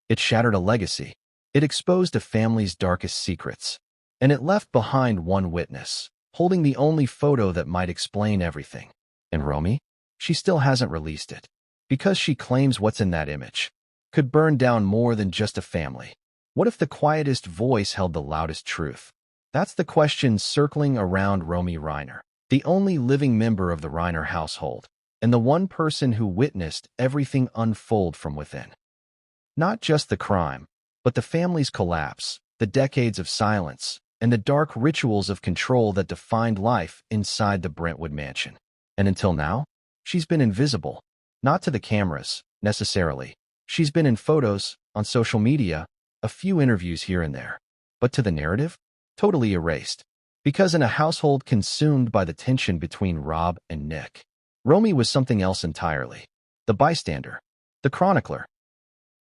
It shattered a legacy. It exposed a family's darkest secrets. And it left behind one witness, holding the only photo that might explain everything. And Romy? She still hasn't released it. Because she claims what's in that image could burn down more than just a family. What if the quietest voice held the loudest truth? That's the question circling around Romy Reiner, the only living member of the Reiner household, and the one person who witnessed everything unfold from within. Not just the crime, but the family's collapse, the decades of silence, and the dark rituals of control that defined life inside the Brentwood mansion. And until now, she's been invisible. Not to the cameras, necessarily. She's been in photos, on social media, a few interviews here and there. But to the narrative? Totally erased. Because in a household consumed by the tension between Rob and Nick, Romy was something else entirely. The bystander. The chronicler.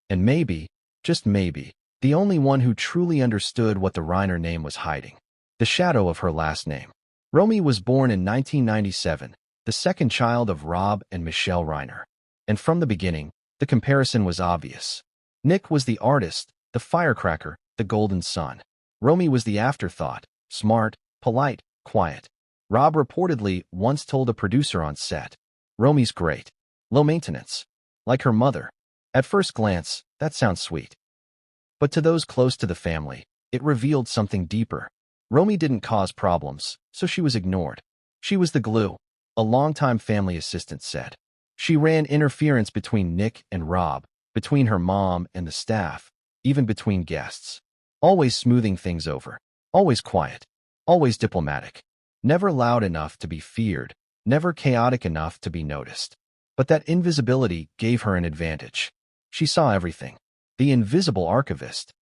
And maybe, just maybe, the only one who truly understood what the Reiner name was hiding. The shadow of her last name. Romy was born in 1997, the second child of Rob and Michelle Reiner. And from the beginning, the comparison was obvious. Nick was the artist, the firecracker, the golden son. Romy was the afterthought, smart, polite, quiet. Rob reportedly once told a producer on set, "Romy's great. Low maintenance. Like her mother." At first glance, that sounds sweet. But to those close to the family, it revealed something deeper. Romy didn't cause problems, so she was ignored. She was the glue, a longtime family assistant said. She ran interference between Nick and Rob, between her mom and the staff, even between guests. Always smoothing things over. Always quiet. Always diplomatic. Never loud enough to be feared. Never chaotic enough to be noticed. But that invisibility gave her an advantage. She saw everything. The invisible archivist.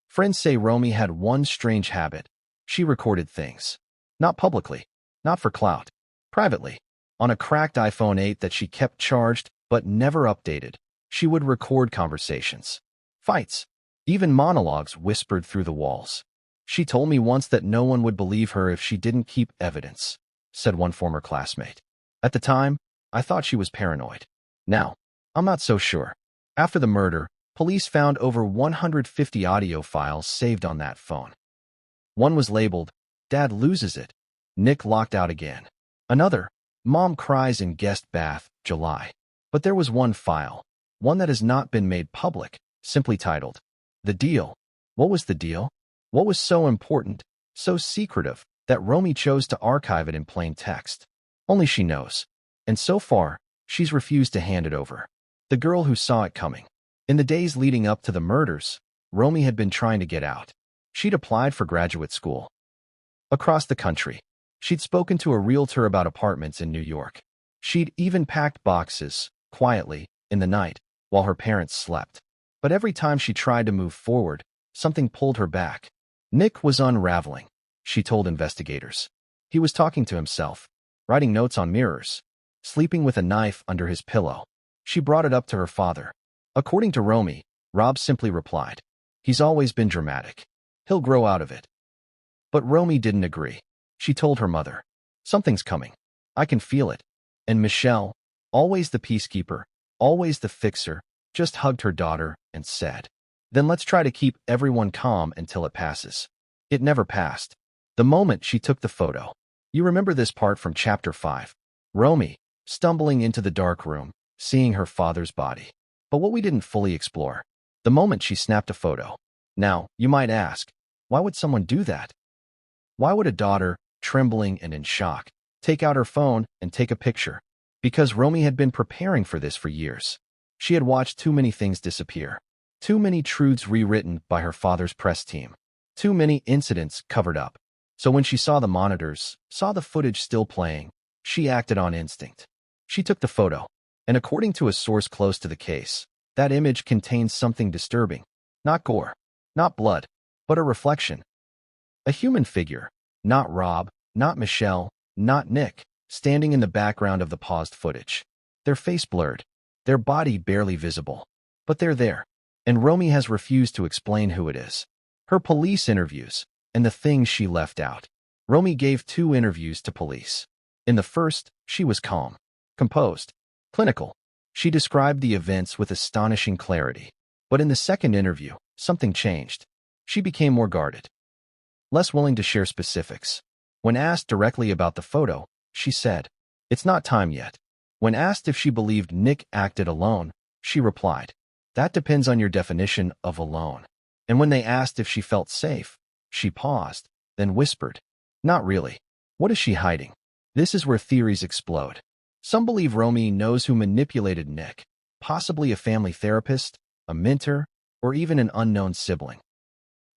Friends say Romy had one strange habit. She recorded things. Not publicly. Not for clout. Privately. On a cracked iPhone 8 that she kept charged but never updated. She would record conversations. Fights. Even monologues whispered through the walls. She told me once that no one would believe her if she didn't keep evidence, said one former classmate. At the time, I thought she was paranoid. Now, I'm not so sure. After the murder, police found over 150 audio files saved on that phone. One was labeled, "Dad loses it. Nick locked out again." Another, "Mom cries in guest bath, July." But there was one file, one that has not been made public, simply titled, "The Deal." What was the deal? What was so important, so secretive, that Romy chose to archive it in plain text? Only she knows. And so far, she's refused to hand it over. The girl who saw it coming. In the days leading up to the murders, Romy had been trying to get out. She'd applied for graduate school. Across the country. She'd spoken to a realtor about apartments in New York. She'd even packed boxes, quietly, in the night, while her parents slept. But every time she tried to move forward, something pulled her back. Nick was unraveling, she told investigators. He was talking to himself, writing notes on mirrors, sleeping with a knife under his pillow. She brought it up to her father. According to Romy, Rob simply replied, "He's always been dramatic. He'll grow out of it." But Romy didn't agree. She told her mother, "Something's coming. I can feel it." And Michelle, always the peacekeeper, always the fixer, just hugged her daughter and said, "Then let's try to keep everyone calm until it passes." It never passed. The moment she took the photo. You remember this part from Chapter 5. Romy, stumbling into the dark room, seeing her father's body. But what we didn't fully explore, the moment she snapped a photo. Now, you might ask, why would someone do that? Why would a daughter, trembling and in shock, take out her phone and take a picture? Because Romy had been preparing for this for years. She had watched too many things disappear. Too many truths rewritten by her father's press team. Too many incidents covered up. So when she saw the monitors, saw the footage still playing, she acted on instinct. She took the photo. And according to a source close to the case, that image contains something disturbing. Not gore, not blood, but a reflection. A human figure, not Rob, not Michelle, not Nick, standing in the background of the paused footage. Their face blurred, their body barely visible. But they're there. And Romy has refused to explain who it is. Her police interviews, and the things she left out. Romy gave 2 interviews to police. In the first, she was calm, composed, clinical. She described the events with astonishing clarity. But in the second interview, something changed. She became more guarded. Less willing to share specifics. When asked directly about the photo, she said, "It's not time yet." When asked if she believed Nick acted alone, she replied, "That depends on your definition of alone." And when they asked if she felt safe, she paused, then whispered, "Not really." What is she hiding? This is where theories explode. Some believe Romy knows who manipulated Nick, possibly a family therapist, a mentor, or even an unknown sibling.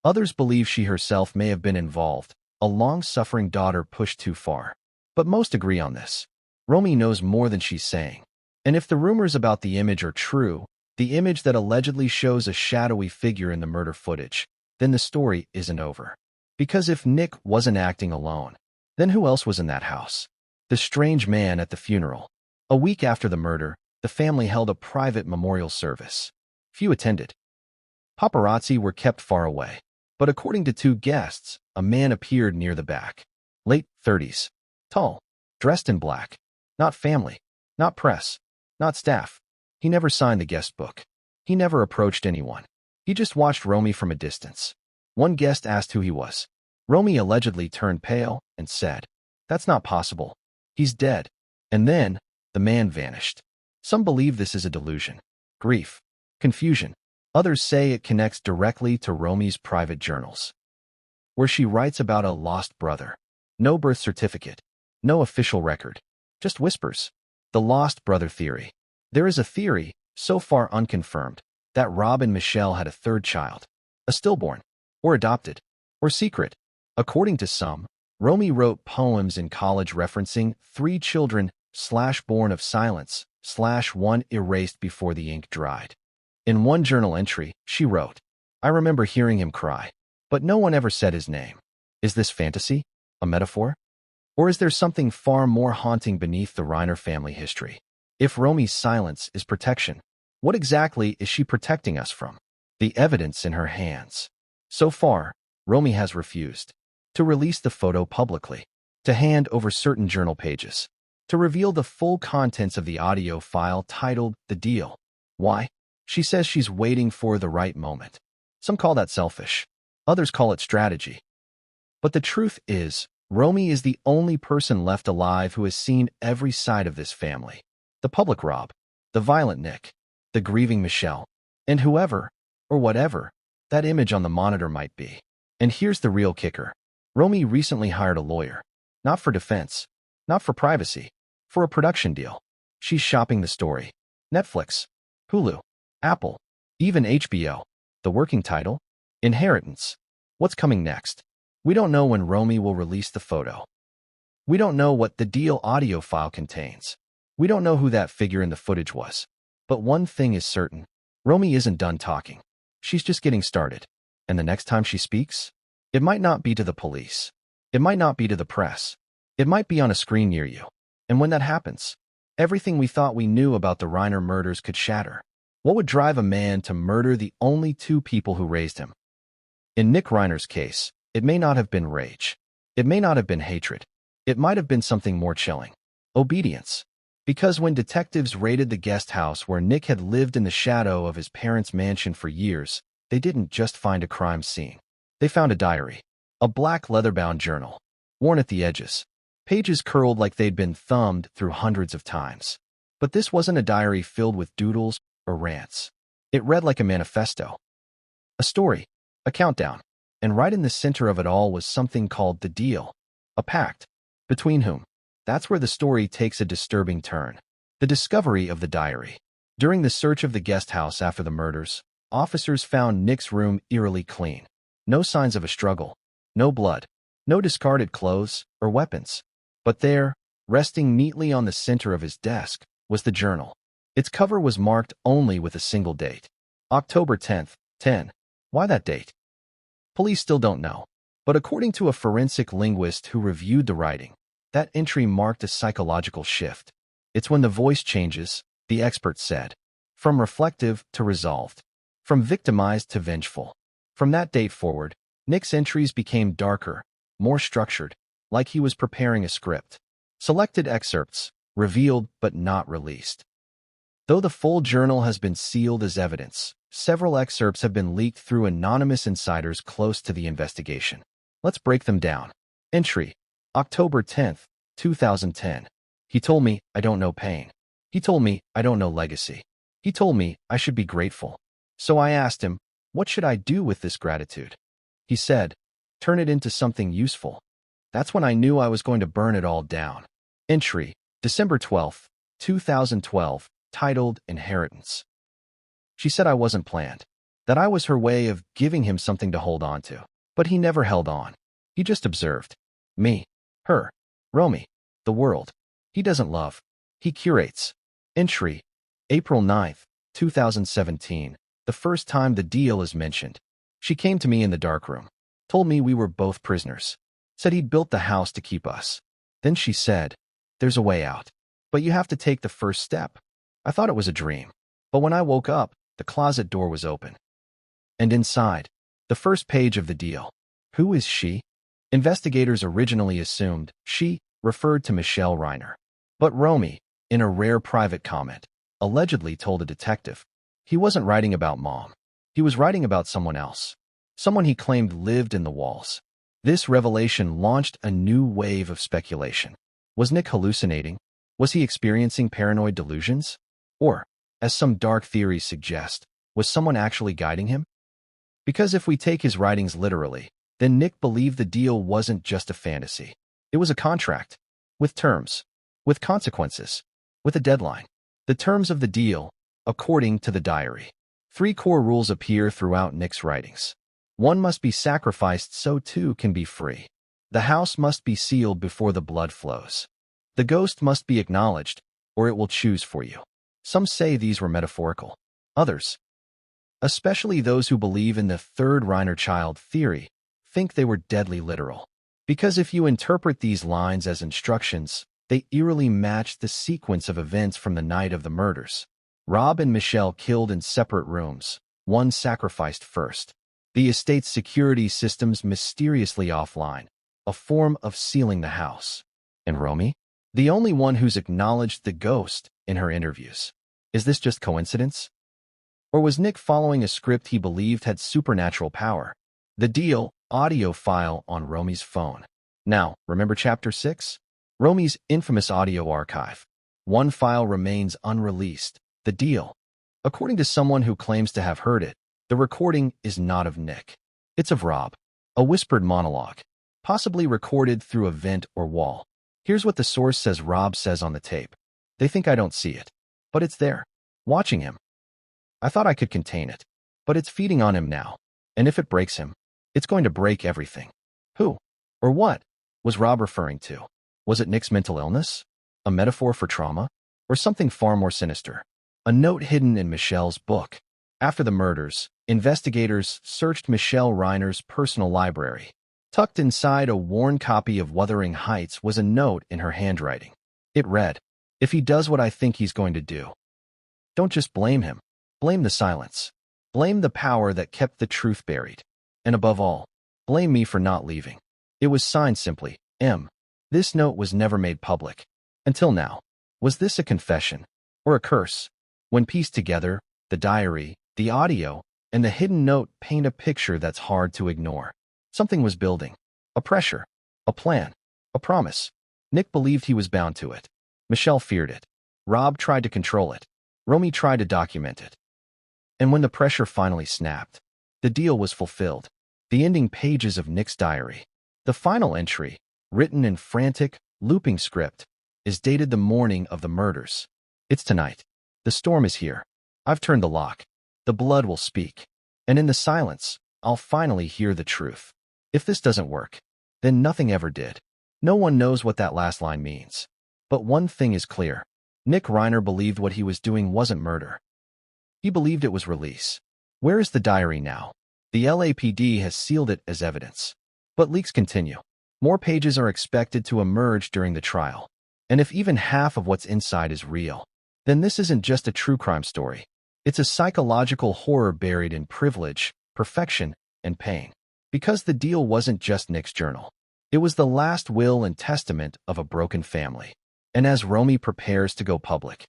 Others believe she herself may have been involved, a long-suffering daughter pushed too far. But most agree on this. Romy knows more than she's saying. And if the rumors about the image are true, the image that allegedly shows a shadowy figure in the murder footage, then the story isn't over. Because if Nick wasn't acting alone, then who else was in that house? The strange man at the funeral. A week after the murder, the family held a private memorial service. Few attended. Paparazzi were kept far away. But according to two guests, a man appeared near the back. Late 30s. Tall. Dressed in black. Not family. Not press. Not staff. He never signed the guest book. He never approached anyone. He just watched Romy from a distance. One guest asked who he was. Romy allegedly turned pale and said, "That's not possible. He's dead." And then, the man vanished. Some believe this is a delusion. Grief. Confusion. Others say it connects directly to Romy's private journals, where she writes about a lost brother. No birth certificate. No official record. Just whispers. The lost brother theory. There is a theory, so far unconfirmed, that Rob and Michelle had a third child. A stillborn. Or adopted. Or secret. According to some, Romy wrote poems in college referencing 3 children /born of silence /1 erased before the ink dried. In one journal entry, she wrote, "I remember hearing him cry, but no one ever said his name." Is this fantasy? A metaphor? Or is there something far more haunting beneath the Reiner family history? If Romy's silence is protection, what exactly is she protecting us from? The evidence in her hands. So far, Romy has refused to release the photo publicly, to hand over certain journal pages, to reveal the full contents of the audio file titled The Deal. Why? She says she's waiting for the right moment. Some call that selfish. Others call it strategy. But the truth is, Romy is the only person left alive who has seen every side of this family. The public Rob, the violent Nick, the grieving Michelle, and whoever, or whatever, that image on the monitor might be. And here's the real kicker. Romy recently hired a lawyer. Not for defense. Not for privacy. For a production deal. She's shopping the story. Netflix. Hulu. Apple. Even HBO. The working title? Inheritance. What's coming next? We don't know when Romy will release the photo. We don't know what the Deal audio file contains. We don't know who that figure in the footage was. But one thing is certain. Romy isn't done talking. She's just getting started. And the next time she speaks, it might not be to the police. It might not be to the press. It might be on a screen near you. And when that happens, everything we thought we knew about the Reiner murders could shatter. What would drive a man to murder the only 2 people who raised him? In Nick Reiner's case, it may not have been rage. It may not have been hatred. It might have been something more chilling. Obedience. Because when detectives raided the guest house where Nick had lived in the shadow of his parents' mansion for years, they didn't just find a crime scene. They found a diary. A black leather-bound journal. Worn at the edges. Pages curled like they'd been thumbed through hundreds of times. But this wasn't a diary filled with doodles or rants. It read like a manifesto. A story. A countdown. And right in the center of it all was something called The Deal. A pact. Between whom? That's where the story takes a disturbing turn. The discovery of the diary. During the search of the guest house after the murders, officers found Nick's room eerily clean. No signs of a struggle. No blood. No discarded clothes or weapons. But there, resting neatly on the center of his desk, was the journal. Its cover was marked only with a single date. October 10th, 10. Why that date? Police still don't know. But according to a forensic linguist who reviewed the writing, that entry marked a psychological shift. It's when the voice changes, the expert said. From reflective to resolved. From victimized to vengeful. From that date forward, Nick's entries became darker, more structured, like he was preparing a script. Selected excerpts, revealed but not released. Though the full journal has been sealed as evidence, several excerpts have been leaked through anonymous insiders close to the investigation. Let's break them down. Entry. October 10th, 2010. He told me, I don't know pain. He told me, I don't know legacy. He told me, I should be grateful. So I asked him, what should I do with this gratitude? He said, turn it into something useful. That's when I knew I was going to burn it all down. Entry. December 12th, 2012, titled Inheritance. She said I wasn't planned, that I was her way of giving him something to hold on to. But he never held on. He just observed. Me, her, Romy, the world. He doesn't love. He curates. Entry, April 9th, 2017. The first time the deal is mentioned. She came to me in the darkroom, told me we were both prisoners, said he'd built the house to keep us. Then she said, there's a way out, but you have to take the first step. I thought it was a dream, but when I woke up, the closet door was open. And inside, the first page of the deal. Who is she? Investigators originally assumed she referred to Michelle Reiner. But Romy, in a rare private comment, allegedly told a detective he wasn't writing about Mom. He was writing about someone else, someone he claimed lived in the walls. This revelation launched a new wave of speculation. Was Nick hallucinating? Was he experiencing paranoid delusions? Or, as some dark theories suggest, was someone actually guiding him? Because if we take his writings literally, then Nick believed the deal wasn't just a fantasy. It was a contract, with terms, with consequences, with a deadline. The terms of the deal, according to the diary. 3 core rules appear throughout Nick's writings. 1 must be sacrificed so 2 can be free. The house must be sealed before the blood flows. The ghost must be acknowledged, or it will choose for you. Some say these were metaphorical. Others, especially those who believe in the third Reiner child theory, think they were deadly literal. Because if you interpret these lines as instructions, they eerily match the sequence of events from the night of the murders. Rob and Michelle killed in separate rooms, one sacrificed first. The estate's security systems mysteriously offline, a form of sealing the house. And Romy? The only one who's acknowledged the ghost in her interviews. Is this just coincidence? Or was Nick following a script he believed had supernatural power? The deal, audio file on Romy's phone. Now, remember Chapter 6? Romy's infamous audio archive. One file remains unreleased. The deal. According to someone who claims to have heard it, the recording is not of Nick. It's of Rob. A whispered monologue, possibly recorded through a vent or wall. Here's what the source says Rob says on the tape. They think I don't see it, but it's there, watching him. I thought I could contain it, but it's feeding on him now. And if it breaks him, it's going to break everything. Who, or what, was Rob referring to? Was it Nick's mental illness? A metaphor for trauma? Or something far more sinister? A note hidden in Michelle's book. After the murders, investigators searched Michelle Reiner's personal library. Tucked inside a worn copy of Wuthering Heights was a note in her handwriting. It read, "If he does what I think he's going to do, don't just blame him. Blame the silence. Blame the power that kept the truth buried. And above all, blame me for not leaving." It was signed simply, M. This note was never made public. Until now. Was this a confession? Or a curse? When pieced together, the diary, the audio, and the hidden note paint a picture that's hard to ignore. Something was building. A pressure. A plan. A promise. Nick believed he was bound to it. Michelle feared it. Rob tried to control it. Romy tried to document it. And when the pressure finally snapped, the deal was fulfilled. The ending pages of Nick's diary. The final entry, written in frantic, looping script, is dated the morning of the murders. It's tonight. The storm is here. I've turned the lock. The blood will speak. And in the silence, I'll finally hear the truth. If this doesn't work, then nothing ever did. No one knows what that last line means. But one thing is clear. Nick Reiner believed what he was doing wasn't murder. He believed it was release. Where is the diary now? The LAPD has sealed it as evidence. But leaks continue. More pages are expected to emerge during the trial. And if even half of what's inside is real, then this isn't just a true crime story. It's a psychological horror buried in privilege, perfection, and pain. Because the deal wasn't just Nick's journal. It was the last will and testament of a broken family. And as Romy prepares to go public,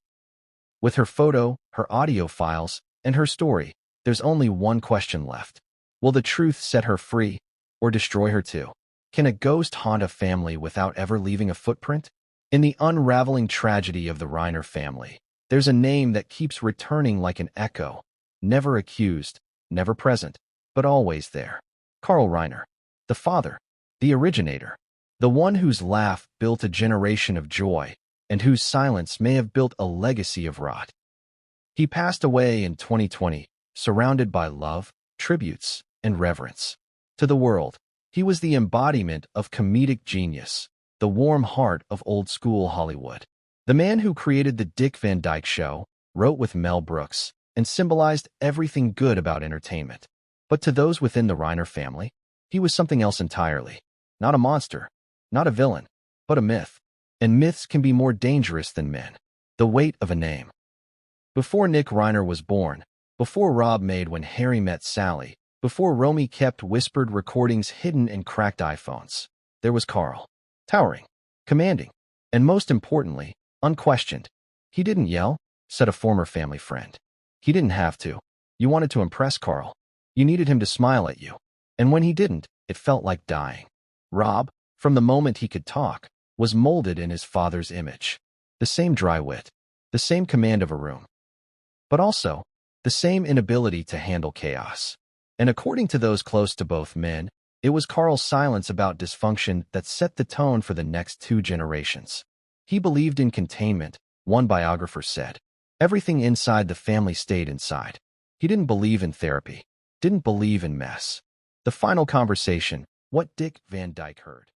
with her photo, her audio files, and her story, there's only one question left. Will the truth set her free, or destroy her too? Can a ghost haunt a family without ever leaving a footprint? In the unraveling tragedy of the Reiner family, there's a name that keeps returning like an echo, never accused, never present, but always there. Carl Reiner, the father, the originator, the one whose laugh built a generation of joy, and whose silence may have built a legacy of rot. He passed away in 2020, surrounded by love, tributes, and reverence. To the world, he was the embodiment of comedic genius, the warm heart of old-school Hollywood. The man who created the Dick Van Dyke Show, wrote with Mel Brooks, and symbolized everything good about entertainment. But to those within the Reiner family, he was something else entirely. Not a monster, not a villain, but a myth. And myths can be more dangerous than men. The weight of a name. Before Nick Reiner was born, before Rob made When Harry Met Sally, before Romy kept whispered recordings hidden in cracked iPhones, there was Carl. Towering, commanding, and most importantly, unquestioned. He didn't yell, said a former family friend. He didn't have to. You wanted to impress Carl. You needed him to smile at you. And when he didn't, it felt like dying. Rob, from the moment he could talk, was molded in his father's image. The same dry wit, the same command of a room, but also the same inability to handle chaos. And according to those close to both men, it was Carl's silence about dysfunction that set the tone for the next 2 generations. He believed in containment, one biographer said. Everything inside the family stayed inside. He didn't believe in therapy, didn't believe in mess. The final conversation, what Dick Van Dyke heard.